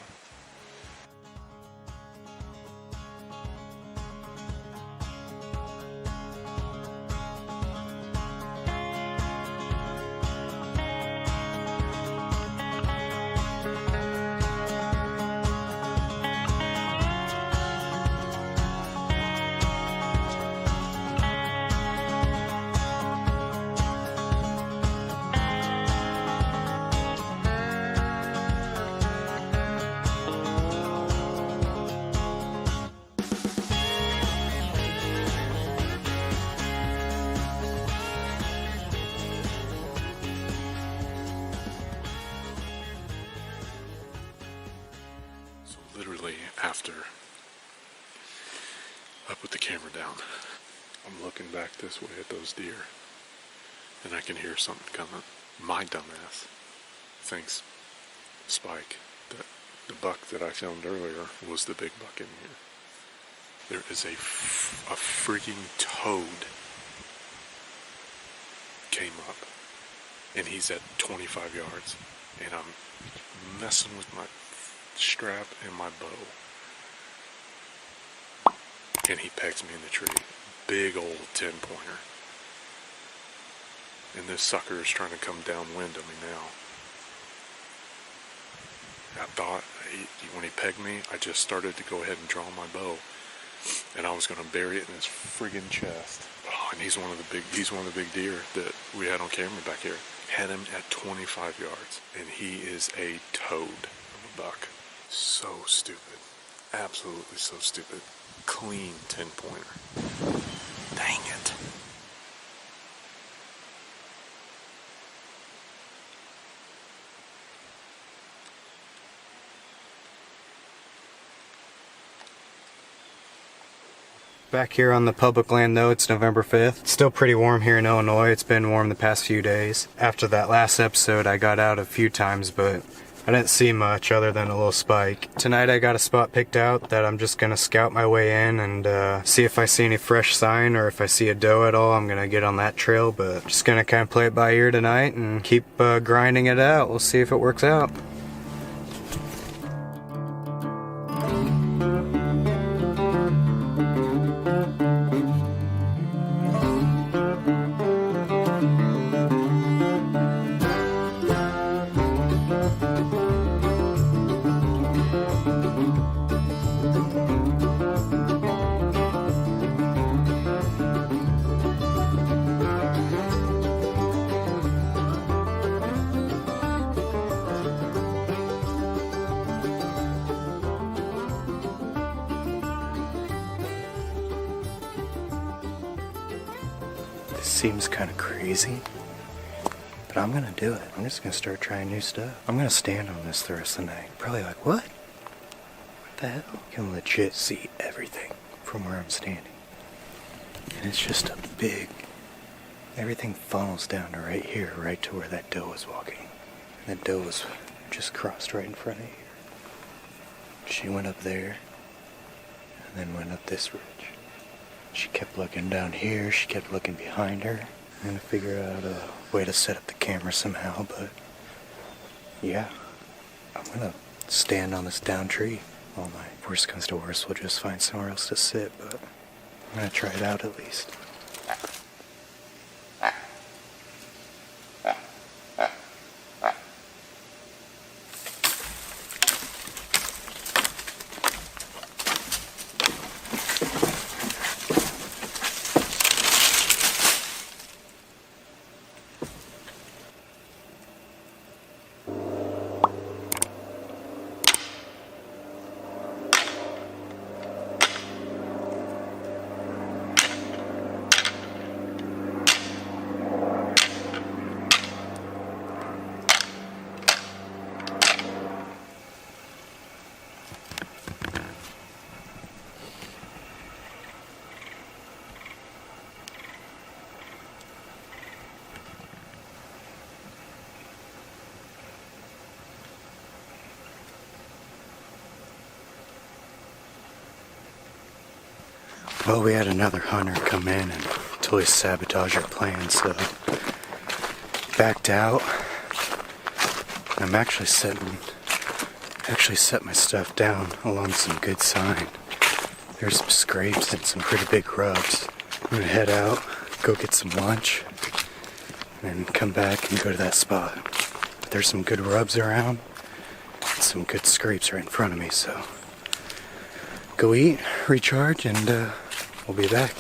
Literally after I put the camera down, I'm looking back this way at those deer and I can hear something coming. My dumbass thinks Spike, that the buck that I filmed earlier, was the big buck in here. There is a freaking toad came up and he's at 25 yards and I'm messing with my strap and my bow, and he pegs me in the tree. Big old 10-pointer, and this sucker is trying to come downwind of me now. I thought when he pegged me, I just started to go ahead and draw my bow, and I was going to bury it in his friggin' chest. Oh, and he's one of the big deer that we had on camera back here. Had him at 25 yards, and he is a toad of a buck. So stupid. Absolutely so stupid. Clean 10-pointer. Dang it. Back here on the public land though, it's November 5th. It's still pretty warm here in Illinois. It's been warm the past few days. After that last episode, I got out a few times, but I didn't see much other than a little spike. Tonight I got a spot picked out that I'm just gonna scout my way in and see if I see any fresh sign, or if I see a doe at all, I'm gonna get on that trail, but just gonna kind of play it by ear tonight and keep grinding it out. We'll see if it works out. This seems kind of crazy, but I'm gonna do it. I'm just gonna start trying new stuff. I'm gonna stand on this the rest of the night. Probably like, what? What the hell? You can legit see everything from where I'm standing. And it's just a big, everything funnels down to right here, right to where that doe was walking. And that doe was just crossed right in front of you. She went up there, and then went up this ridge. She kept looking down here, she kept looking behind her. I'm gonna figure out a way to set up the camera somehow, but yeah, I'm gonna stand on this down tree all night. Worst comes to worst, we'll just find somewhere else to sit, but I'm gonna try it out at least. Well, we had another hunter come in and totally sabotage our plans, so backed out. I'm actually set my stuff down along some good sign. There's some scrapes and some pretty big rubs. I'm gonna head out, go get some lunch, and come back and go to that spot. But there's some good rubs around, and some good scrapes right in front of me, so go eat, recharge, and we'll be back.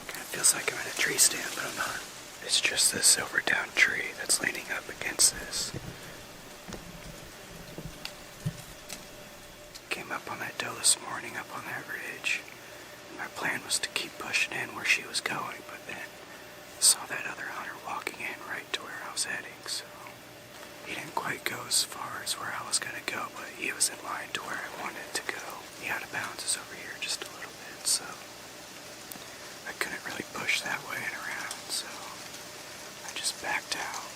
Kinda feels like I'm in a tree stand, but I'm not. It's just this silver down tree that's leaning up against this. Came up on that doe this morning, up on that ridge. My plan was to keep pushing in where she was going, but then saw that other hunter walking in right to where I was heading, so he didn't quite go as far as where I was going to go, but he was in line to where I wanted to go. The out of bounds is over here just a little bit, so I couldn't really push that way and around, so I just backed out.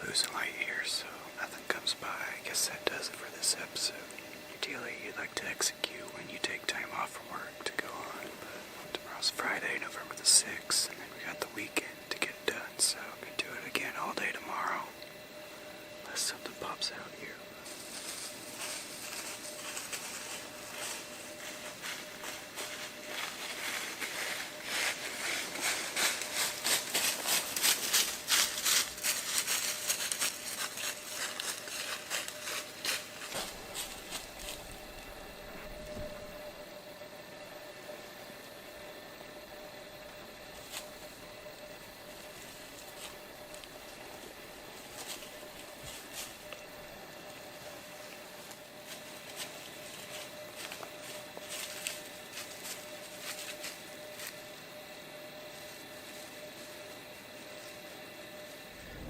Losing light here, so nothing comes by. I guess that does it for this episode. Ideally, you'd like to execute when you take time off from work to go on, but tomorrow's Friday, November the 6th, and then we got the weekend to get it done, so I'm gonna do it again all day tomorrow. Unless something pops out here.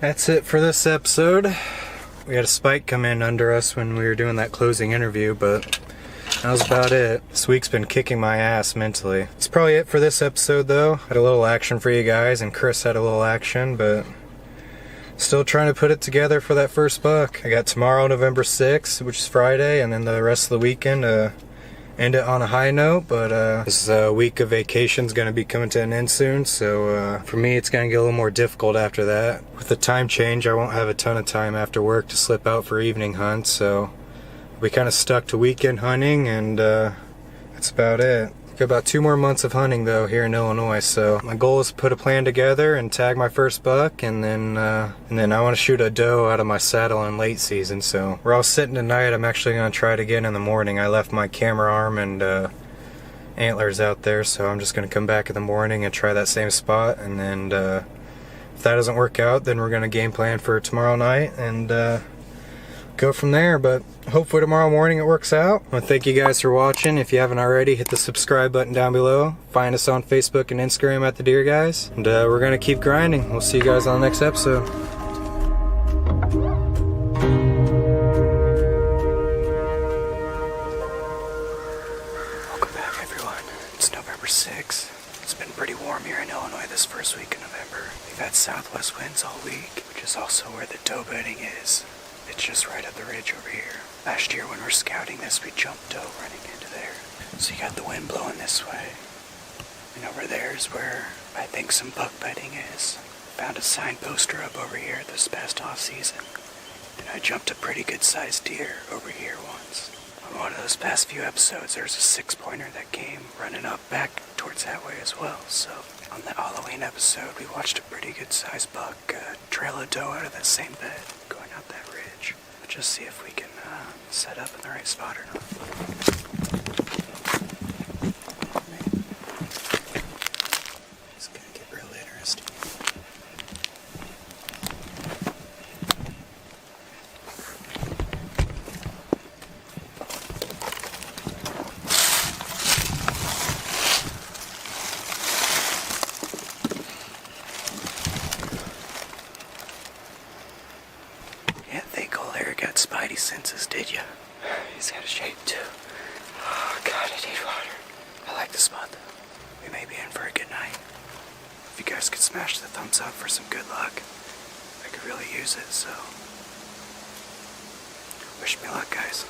That's it for this episode. We had a spike come in under us when we were doing that closing interview, but that was about it. This week's been kicking my ass mentally. That's probably it for this episode though. Had a little action for you guys, and Chris had a little action, but still trying to put it together for that first buck. I got tomorrow, November 6th, which is Friday, and then the rest of the weekend to end it on a high note. But this week of vacation's gonna be coming to an end soon, so for me it's gonna get a little more difficult after that. With the time change, I won't have a ton of time after work to slip out for evening hunts, so we kind of stuck to weekend hunting, and that's about it. Got about 2 more months of hunting though here in Illinois, so my goal is to put a plan together and tag my first buck, and then I want to shoot a doe out of my saddle in late season. So we're all sitting tonight. I'm actually going to try it again in the morning. I left my camera arm and antlers out there, so I'm just going to come back in the morning and try that same spot, and then if that doesn't work out, then we're going to game plan for tomorrow night and go from there. But hopefully tomorrow morning it works out. I want to thank you guys for watching. If you haven't already, hit the subscribe button down below. Find us on Facebook and Instagram at The Deer Guys, and we're gonna keep grinding. We'll see you guys on the next episode. Welcome back, everyone. It's November 6th. It's been pretty warm here in Illinois this first week in November. We've had southwest winds all week, which is also where the doe bedding is. It's just right up the ridge over here. Last year when we were scouting this, we jumped doe running into there. So you got the wind blowing this way. And over there is where I think some buck bedding is. Found a sign poster up over here this past off season. And I jumped a pretty good sized deer over here once. On one of those past few episodes, there's a 6-pointer that came running up back towards that way as well. So on that Halloween episode, we watched a pretty good sized buck trail a doe out of that same bed going up that ridge. But just see if we can set up in the right spot or not. It's gonna get real interesting. Spidey senses, did you? He's got a shape too. Oh god, I need water. I like the spot though. We may be in for a good night. If you guys could smash the thumbs up for some good luck, I could really use it, so wish me luck, guys.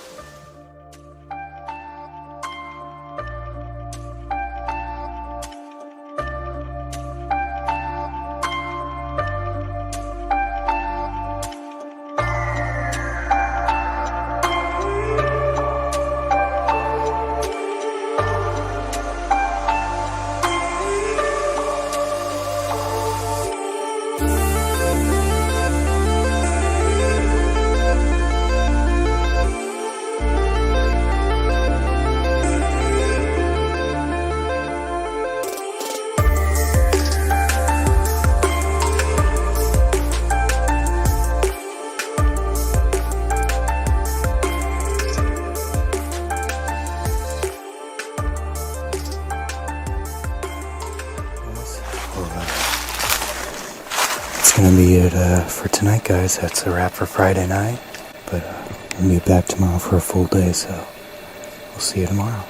That's gonna be it for tonight, guys. That's a wrap for Friday night. But we'll be back tomorrow for a full day, so we'll see you tomorrow.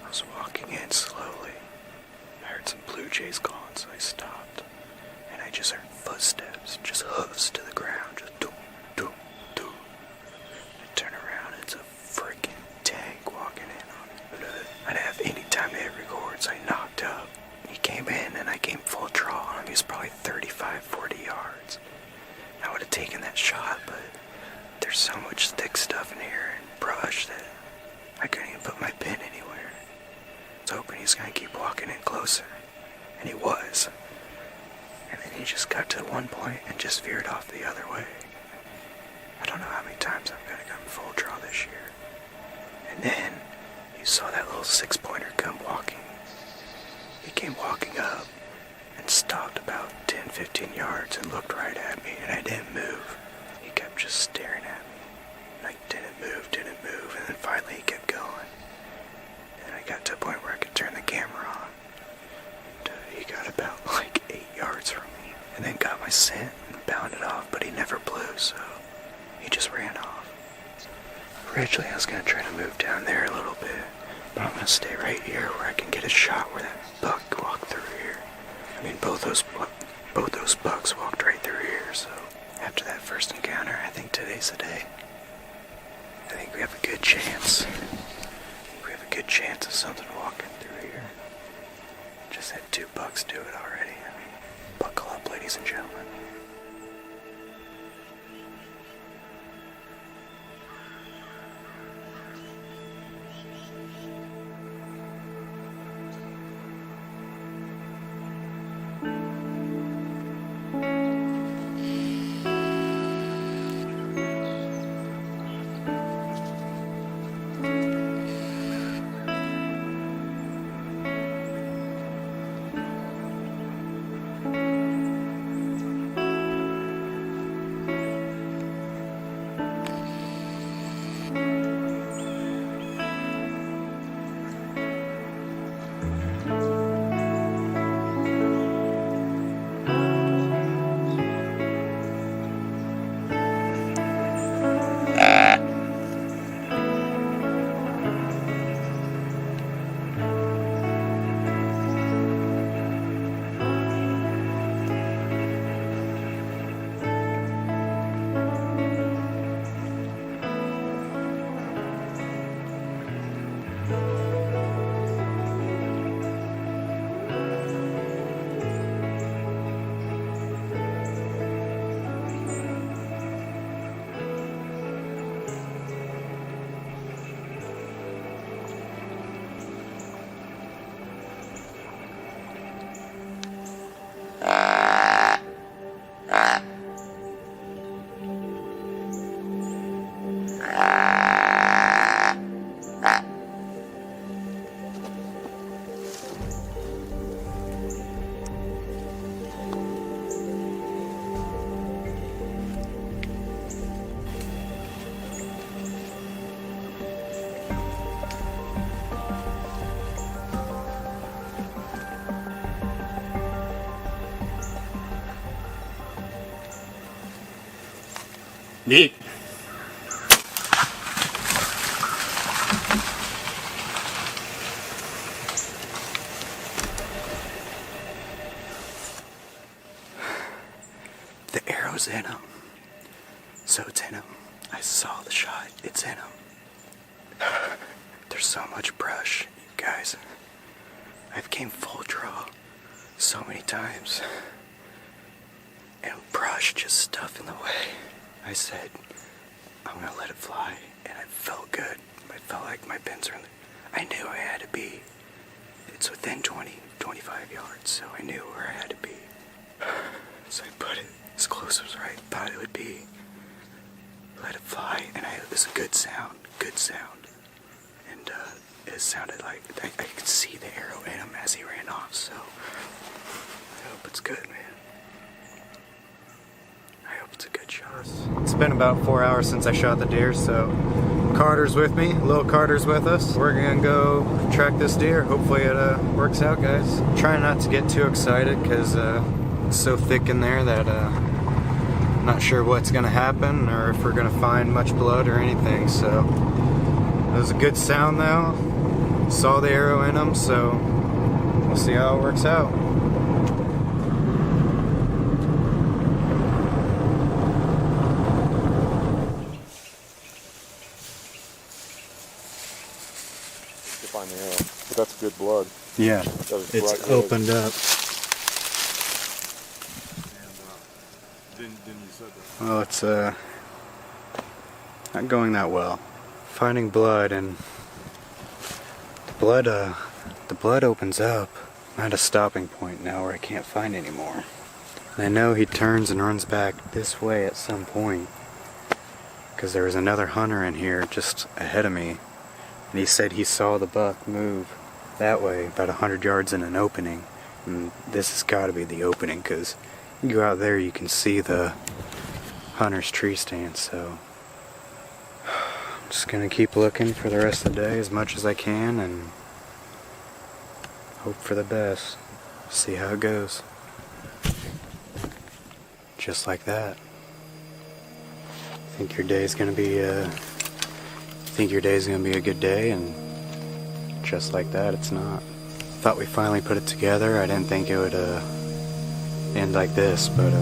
I was walking in slowly. I heard some blue jays calling, so I stopped. And I just heard footsteps, just hoofs to the ground, just doom, doom, doom. I would have taken that shot, but there's so much thick stuff in here and brush that I couldn't even put my pin anywhere. I was hoping he was going to keep walking in closer, and he was. And then he just got to one point and just veered off the other way. I don't know how many times I'm going to come full draw this year. And then you saw that little 6-pointer come walking. He came walking up and stopped about 10-15 yards and looked right at me, and I didn't move. He kept just staring at me. And I didn't move, and then finally he kept going. And I got to a point where I could turn the camera on. And he got about like 8 yards from me, and then got my scent and bounded off, but he never blew, so he just ran off. Originally I was going to try to move down there a little bit, but I'm going to stay right here where I can get a shot where that buck walked through here. I mean, both those bucks walked right through here, so after that first encounter, I think today's the day. I think we have a good chance. We have a good chance of something walking through here. Just had 2 bucks do it already. I mean, buckle up, ladies and gentlemen. Neat. The arrow's in him. So it's in him. I saw the shot. It's in him. There's so much brush, you guys. I've came full draw so many times. And brush just stuff in the way. I said, I'm gonna let it fly. And it felt good. I felt like my pins are in the... I knew I had to be. It's within 20-25 yards, so I knew where I had to be. So I put it as close as I thought it would be. Let it fly, and it was a good sound. And it sounded like I could see the arrow in him as he ran off, so I hope it's good, man. I hope it's a good shot. It's been about 4 hours since I shot the deer, so Carter's with me, Lil Carter's with us. We're gonna go track this deer. Hopefully it works out, guys. Trying not to get too excited because it's so thick in there that I'm not sure what's gonna happen or if we're gonna find much blood or anything. So it was a good sound though. Saw the arrow in him, so we'll see how it works out. Find the arrow. But that's good blood. Yeah, It's it's opened up. And then you said that. Well, it's not going that well. Finding blood, and the blood opens up. I'm at a stopping point now where I can't find any more. And I know he turns and runs back this way at some point, because there was another hunter in here just ahead of me, and he said he saw the buck move that way about 100 yards in an opening, and this has got to be the opening, because you go out there, you can see the hunter's tree stand. So I'm just gonna keep looking for the rest of the day as much as I can and hope for the best. See how it goes. Just like that. Think your day's gonna be a good day, and just like that, it's not. Thought we finally put it together. I didn't think it would end like this, but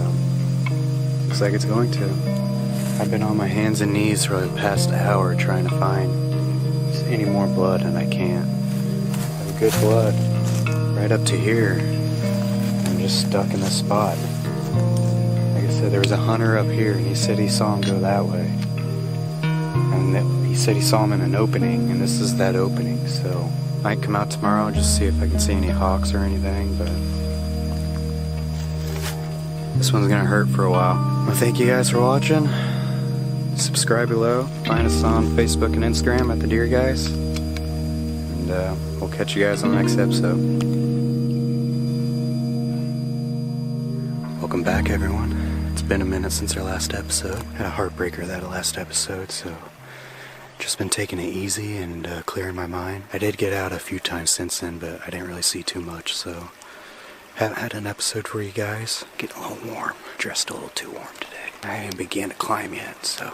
looks like it's going to. I've been on my hands and knees for the past hour trying to find any more blood, and I can't. I have good blood right up to here. I'm just stuck in this spot. Like I said, there was a hunter up here, and he said he saw him go that way. And he said he saw him in an opening, and this is that opening, so I might come out tomorrow and just see if I can see any hawks or anything, but this one's gonna hurt for a while. Well, thank you guys for watching. Subscribe below. Find us on Facebook and Instagram at The Deer Guys. And we'll catch you guys on the next episode. Welcome back, everyone. It's been a minute since our last episode. Had a heartbreaker that last episode, so just been taking it easy and clearing my mind. I did get out a few times since then, but I didn't really see too much, so haven't had an episode for you guys. Getting a little warm. Dressed a little too warm today. I haven't began to climb yet, so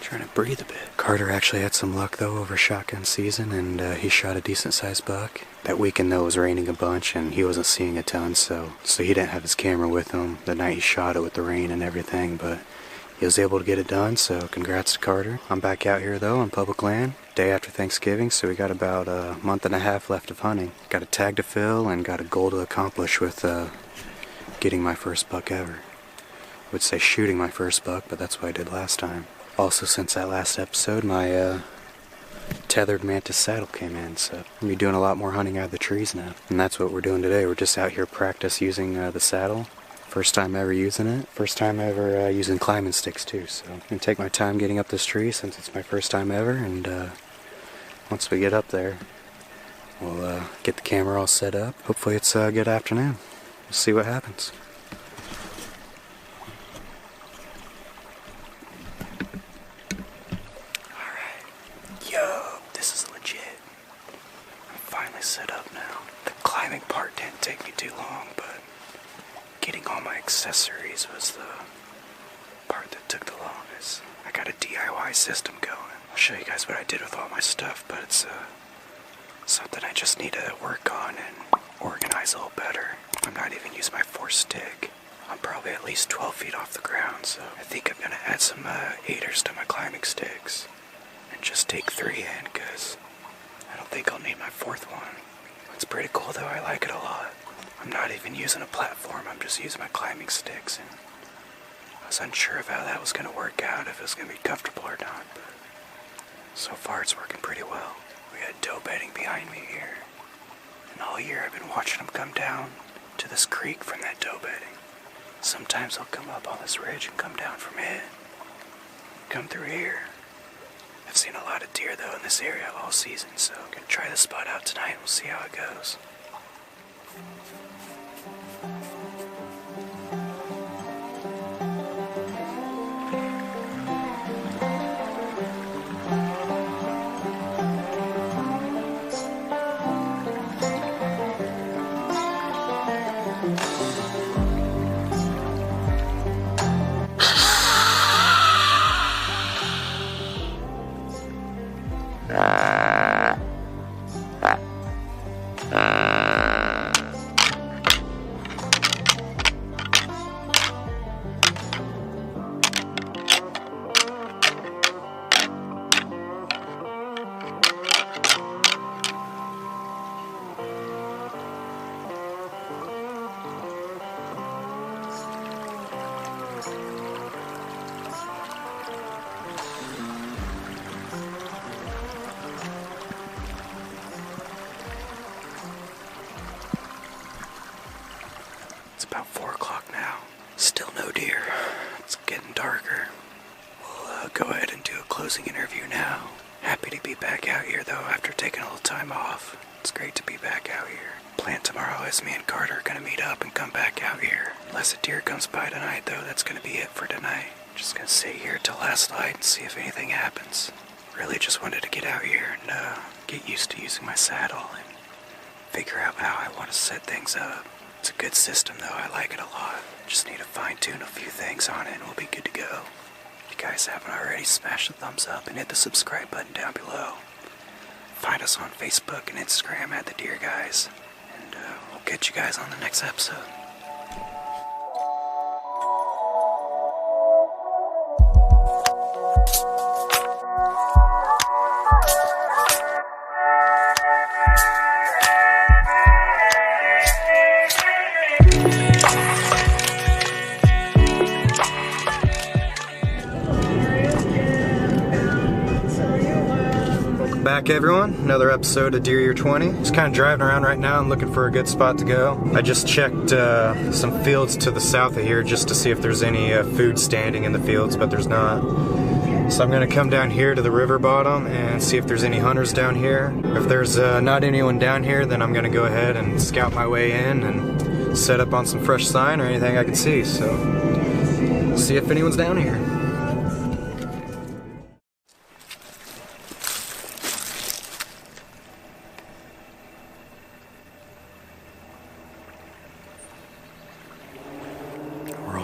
trying to breathe a bit. Carter actually had some luck though over shotgun season, and he shot a decent sized buck. That weekend though it was raining a bunch, and he wasn't seeing a ton, so he didn't have his camera with him the night he shot it with the rain and everything, but he was able to get it done, so congrats to Carter. I'm back out here though on public land, day after Thanksgiving, so we got about a month and a half left of hunting. Got a tag to fill and got a goal to accomplish with getting my first buck ever. I would say shooting my first buck, but that's what I did last time. Also, since that last episode, my tethered mantis saddle came in, so I'm gonna be doing a lot more hunting out of the trees now. And that's what we're doing today. We're just out here practice using the saddle. First time ever using it. First time ever using climbing sticks too, so I'm gonna take my time getting up this tree since it's my first time ever, and once we get up there, we'll get the camera all set up. Hopefully it's a good afternoon. We'll see what happens. Set up now. The climbing part didn't take me too long, but getting all my accessories was the part that took the longest. I got a DIY system going. I'll show you guys what I did with all my stuff, but it's something I just need to work on and organize a little better. I'm not even using my force stick. I'm probably at least 12 feet off the ground, so I think I'm gonna add some aiders to my climbing sticks and just take 3 in, because I don't think I'll need my 4th one. It's pretty cool though, I like it a lot. I'm not even using a platform, I'm just using my climbing sticks, and I was unsure of how that was going to work out, if it was going to be comfortable or not, but so far it's working pretty well. We had doe bedding behind me here, and all year I've been watching them come down to this creek from that doe bedding. Sometimes they'll come up on this ridge and come down from it, come through here. I've seen a lot of deer though in this area all season, so I'm gonna try this spot out tonight and we'll see how it goes. about 4 o'clock now. Still no deer. It's getting darker. We'll go ahead and do a closing interview now. Happy to be back out here though after taking a little time off. It's great to be back out here. Plan tomorrow is me and Carter are gonna meet up and come back out here. Unless a deer comes by tonight though, that's gonna be it for tonight. Just gonna sit here till last light and see if anything happens. Really just wanted to get out here and get used to using my saddle and figure out how I want to set things up. It's a good system though, I like it a lot. Just need to fine tune a few things on it and we'll be good to go. If you guys haven't already, smash the thumbs up and hit the subscribe button down below. Find us on Facebook and Instagram at The Deer Guys. And we'll catch you guys on the next episode. Back everyone, another episode of Deer Year 20. Just kind of driving around right now and looking for a good spot to go. I just checked some fields to the south of here just to see if there's any food standing in the fields, but there's not. So I'm gonna come down here to the river bottom and see if there's any hunters down here. If there's not anyone down here, then I'm gonna go ahead and scout my way in and set up on some fresh sign or anything I can see. So, see if anyone's down here.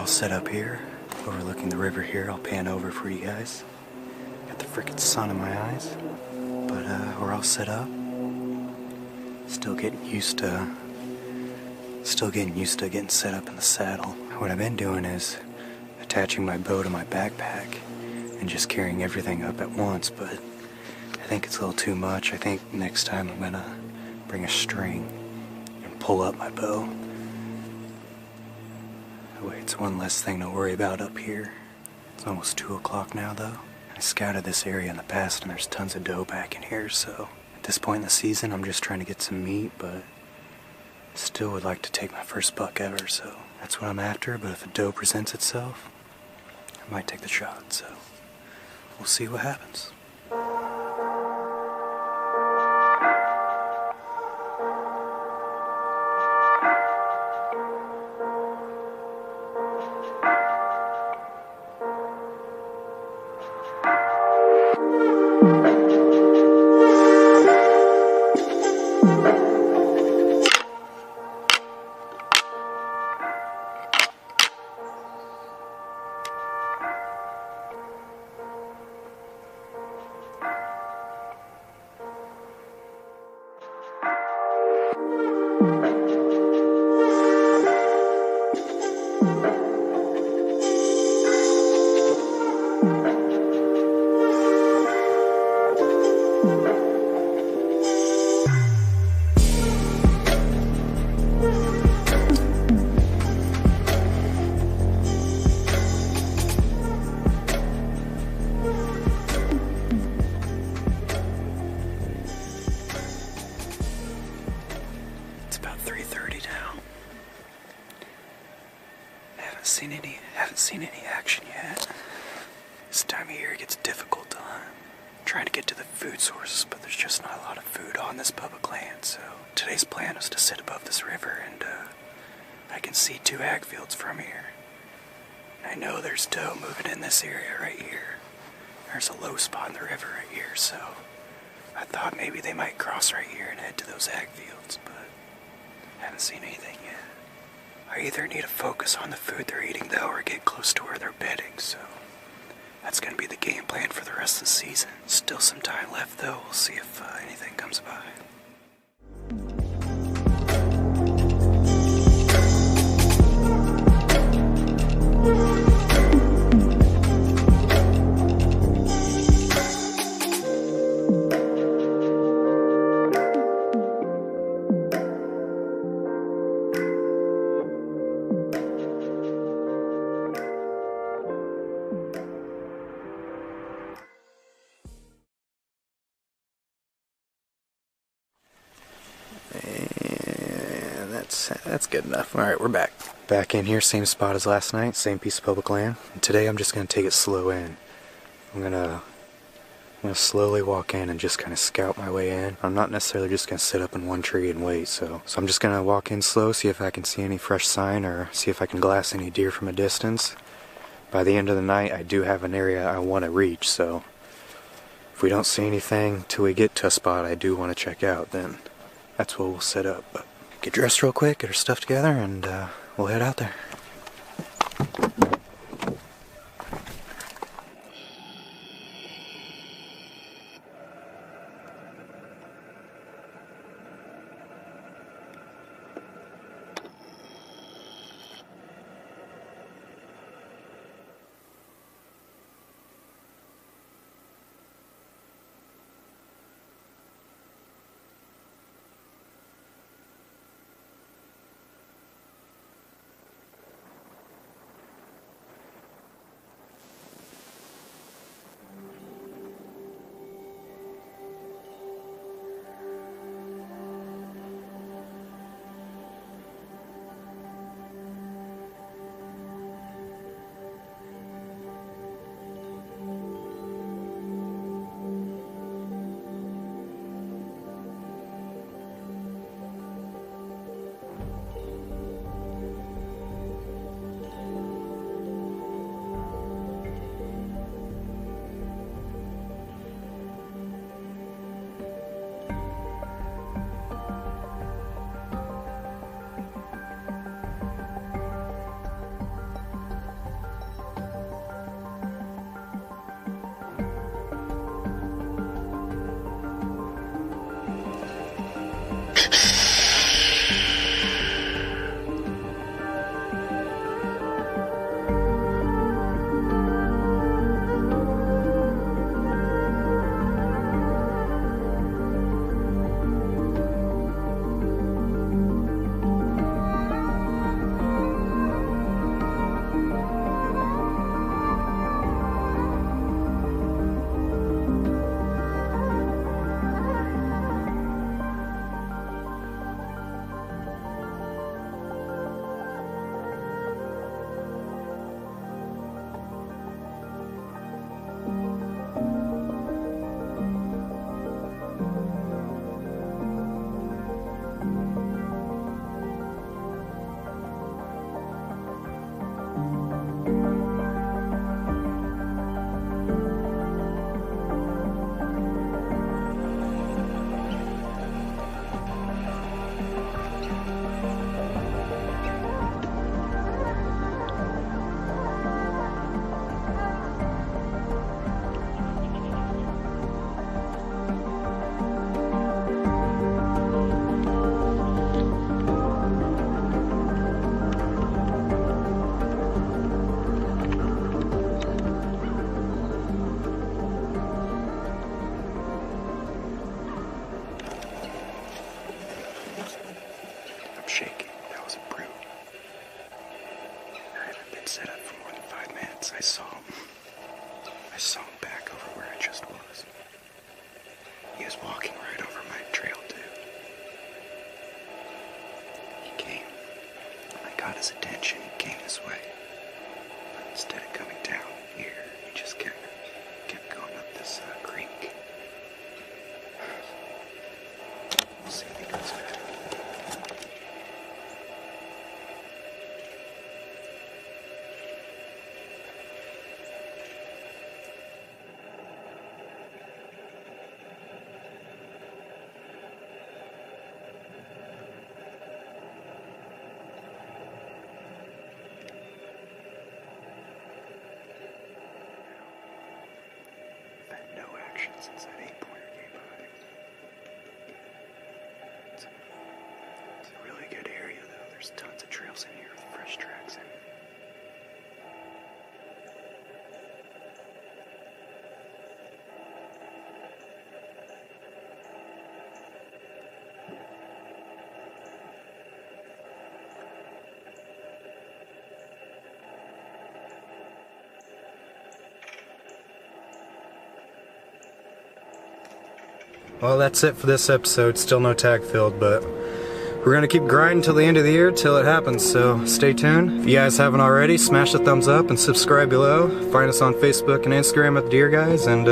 Set up here, overlooking the river here. I'll pan over for you guys. Got the frickin' sun in my eyes. But we're all set up. Still getting used to getting set up in the saddle. What I've been doing is attaching my bow to my backpack and just carrying everything up at once, but I think it's a little too much. I think next time I'm gonna bring a string and pull up my bow. Wait, it's one less thing to worry about up here. It's almost 2 o'clock now though. I scouted this area in the past and there's tons of doe back in here, so at this point in the season I'm just trying to get some meat, but still would like to take my first buck ever, so that's what I'm after. But if a doe presents itself, I might take the shot, so we'll see what happens. Haven't seen any action yet. This time of year it gets difficult to hunt. I'm trying to get to the food sources, but there's just not a lot of food on this public land, so today's plan is to sit above this river and I can see 2 ag fields from here. I know there's doe moving in this area right here. There's a low spot in the river right here, so I thought maybe they might cross right here and head to those ag fields, but haven't seen anything yet. I either need to focus on the food they're eating though or get close to where they're bedding, so that's going to be the game plan for the rest of the season. Still some time left though, we'll see if anything comes by. That's good enough. Alright, we're back. Back in here, same spot as last night, same piece of public land. And today I'm just going to take it slow in. I'm gonna slowly walk in and just kind of scout my way in. I'm not necessarily just going to sit up in one tree and wait, so I'm just going to walk in slow, see if I can see any fresh sign or see if I can glass any deer from a distance. By the end of the night, I do have an area I want to reach, so if we don't see anything till we get to a spot I do want to check out, then that's what we'll set up. But get dressed real quick, get our stuff together, and we'll head out there. shaking. That was a brute. I haven't been set up for more than 5 minutes. I saw him back over where I just was. He was walking right over my trail, too. He came. I got his attention. He came this way. But instead of coming down here, he just kept going up this creek. We'll see if he comes back. Since that 8-pointer came by. It's a really good area, though. There's tons of trails in here with fresh tracks in it. Well, that's it for this episode. Still no tag filled, but We're gonna keep grinding till the end of the year till it happens, so stay tuned. If you guys haven't already, smash the thumbs up and subscribe below. Find us on Facebook and Instagram at The Deer Guys, and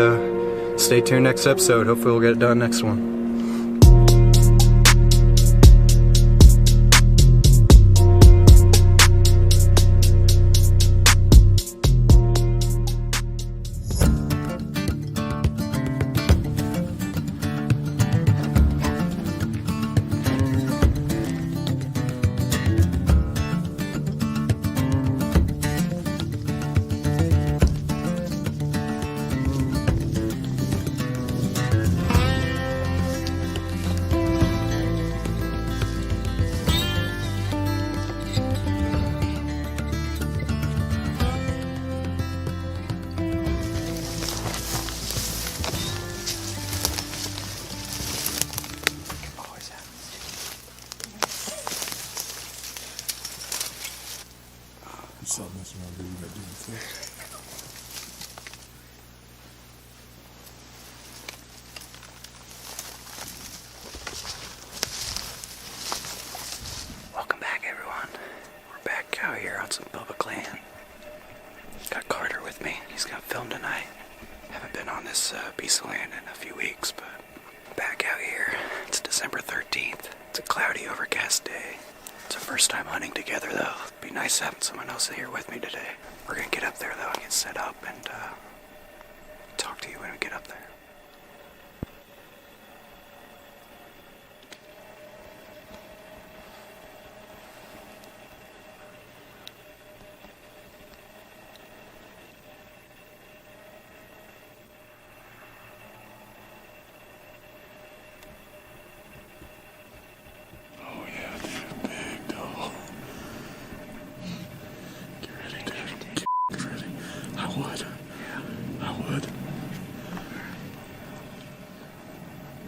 stay tuned next episode. Hopefully we'll get it done next one. Something that's not good, you gotta do the Welcome back, everyone. We're back out here on some public land. Got Carter with me. He's gonna film tonight. Haven't been on this piece of land in a few weeks, but back out here. It's December 13th. It's a cloudy, overcast day. It's our first time hunting together, though. It'd be nice having someone else here with me today. We're gonna get up there, though, and get set up and talk to you when we get up there.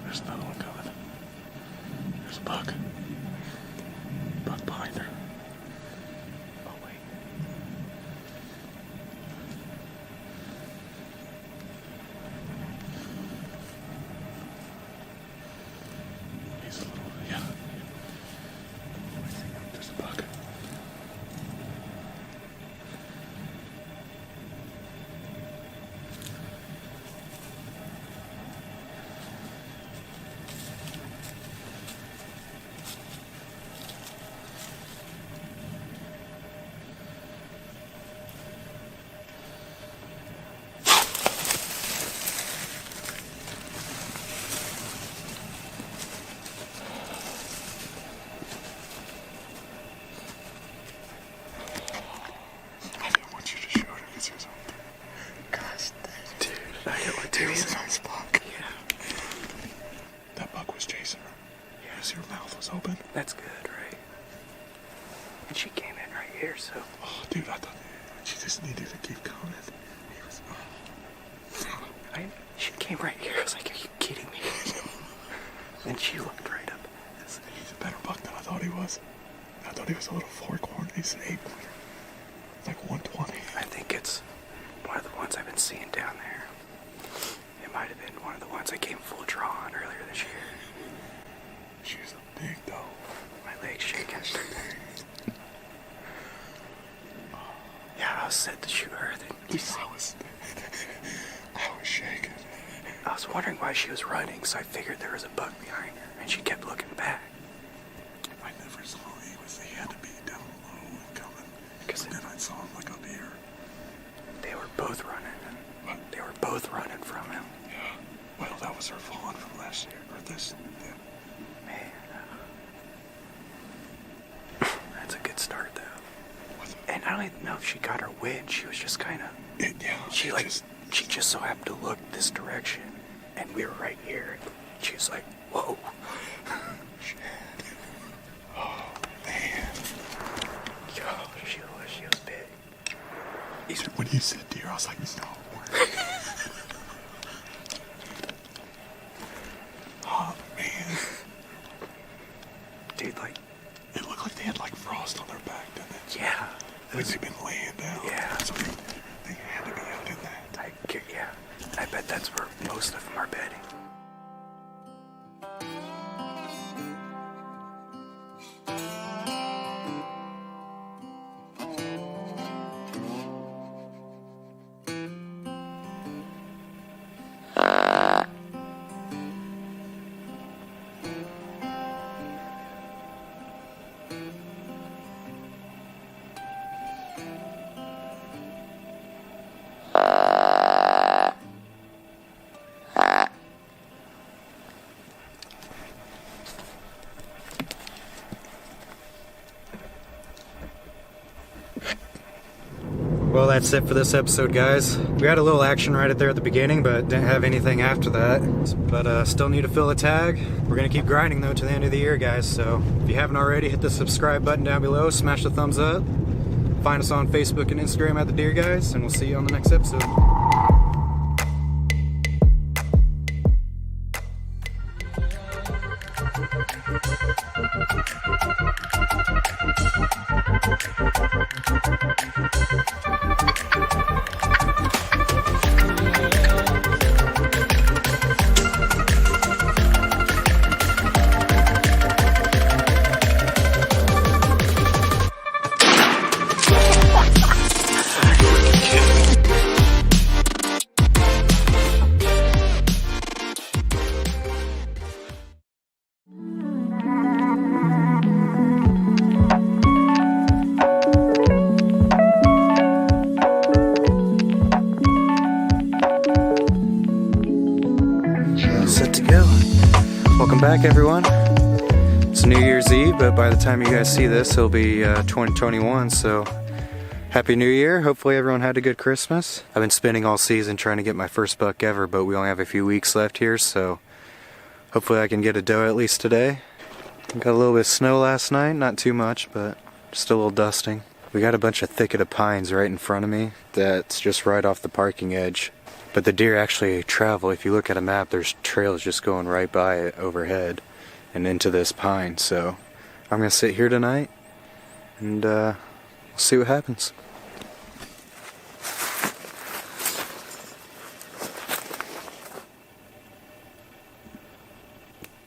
There's another one coming. There's a buck. Buck behind her. Oh, wait. He's a little, yeah. There's a buck. That buck was chasing her. Yes, her mouth was open. That's good, right? And she came in right here, so... Oh, dude, I thought she just needed to keep coming. She came right here. I was like, are you kidding me? And she looked right up. He's a better buck than I thought he was. I thought he was a little fork-horn. He's an 8-pointer. Like 120. I think it's one of the ones I've been seeing down there. It might have been one of the ones I came full draw on earlier this year. She was a big though. My leg's shaking. Yeah, I was set to shoot her. I was shaking. I was wondering why she was running, so I figured there was a buck behind her, and she kept looking back. I never saw he had to be down low and coming. And then I saw him like up here. They were both running. What? They were both running from him. Yeah. Well, that was her fawn from last year, or this. Yeah. Man. That's a good start, though. And I don't even know if she got her wind. She was just kind of... She just so happened to look this direction, and we were right here. She was like, whoa. Shit. Oh, man. Yo, she was big. When you said deer, I was like, no. Oh, man. Dude, like... It looked like they had, like, frost on their back, didn't it? Yeah. Like they've been laying down. Yeah. So they had to be out in that. Yeah. I bet that's where most of them are bedding. Well, that's it for this episode, guys. We had a little action right there at the beginning, but didn't have anything after that. But still need to fill a tag. We're gonna keep grinding though to the end of the year, guys. So if you haven't already, hit the subscribe button down below, smash the thumbs up. Find us on Facebook and Instagram at The Deer Guys, and we'll see you on the next episode. Set to go. Welcome back, everyone. It's New Year's Eve, but by the time you guys see this, it'll be 2021, so Happy New Year. Hopefully everyone had a good Christmas. I've been spending all season trying to get my first buck ever, but we only have a few weeks left here, so hopefully I can get a doe at least today. Got a little bit of snow last night, not too much, but just a little dusting. We got a bunch of thicket of pines right in front of me that's just right off the parking edge. But the deer actually travel. If you look at a map, there's trails just going right by it overhead and into this pine. So I'm gonna sit here tonight and we'll see what happens.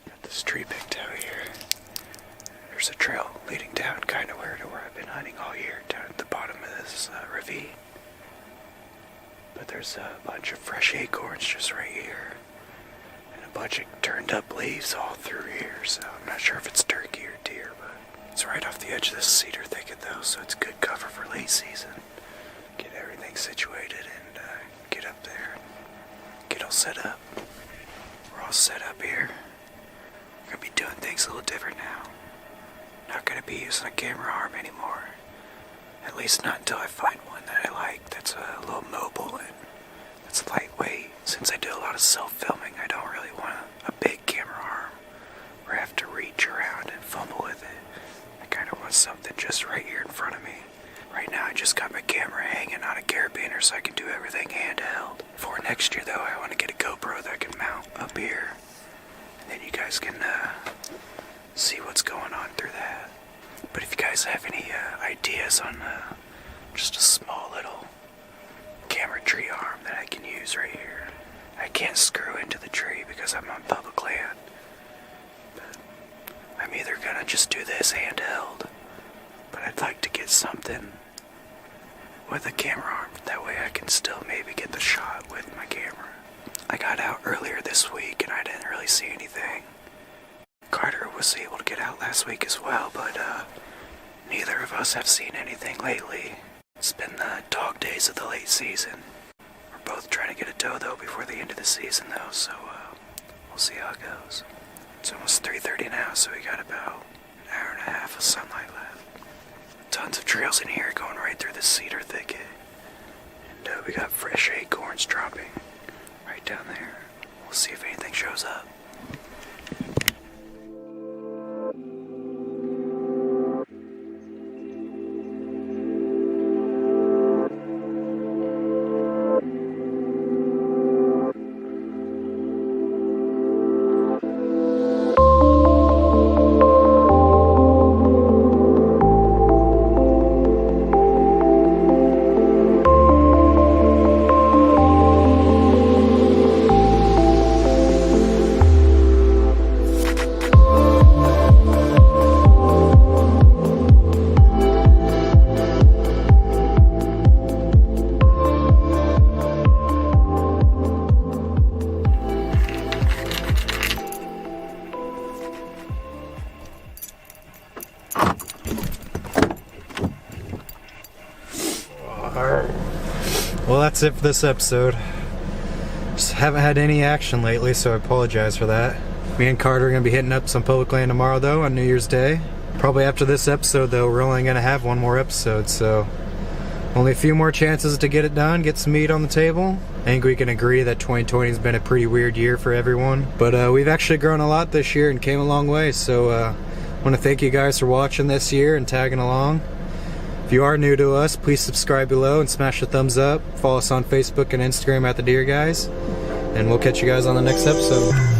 Got this tree picked out here. There's a trail leading down kind of where I've been hunting all year, down at the bottom of this ravine. But there's a bunch of fresh acorns just right here, and a bunch of turned up leaves all through here, so I'm not sure if it's turkey or deer, but it's right off the edge of this cedar thicket though, so it's good cover for late season. Get everything situated and get up there, get all set up. We're all set up here. We're gonna be doing things a little different now. Not gonna be using a camera arm anymore. At least not until I find one that I like, that's a little mobile and that's lightweight. Since I do a lot of self-filming, I don't really want a big camera arm where I have to reach around and fumble with it. I kind of want something just right here in front of me. Right now I just got my camera hanging on a carabiner so I can do everything handheld. For next year though, I want to get a GoPro that I can mount up here. And then you guys can see what's going on through that. But if you guys have any ideas on just a small little camera tree arm that I can use right here. I can't screw into the tree because I'm on public land. But I'm either gonna just do this handheld, but I'd like to get something with a camera arm. That way I can still maybe get the shot with my camera. I got out earlier this week and I didn't really see anything. Carter was able to get out last week as well, but neither of us have seen anything lately. It's been the dog days of the late season. We're both trying to get a doe though before the end of the season though, so we'll see how it goes. It's almost 3:30 now, so we got about an hour and a half of sunlight left. Tons of trails in here going right through the cedar thicket. And we got fresh acorns dropping right down there. We'll see if anything shows up. Well, that's it for this episode. Just haven't had any action lately, so I apologize for that. Me and Carter are going to be hitting up some public land tomorrow, though, on New Year's Day. Probably after this episode, though, we're only going to have one more episode, so Only a few more chances to get it done, get some meat on the table. I think we can agree that 2020 has been a pretty weird year for everyone. But we've actually grown a lot this year and came a long way. So I want to thank you guys for watching this year and tagging along. If you are new to us, please subscribe below and smash the thumbs up. Follow us on Facebook and Instagram at The Deer Guys. And we'll catch you guys on the next episode.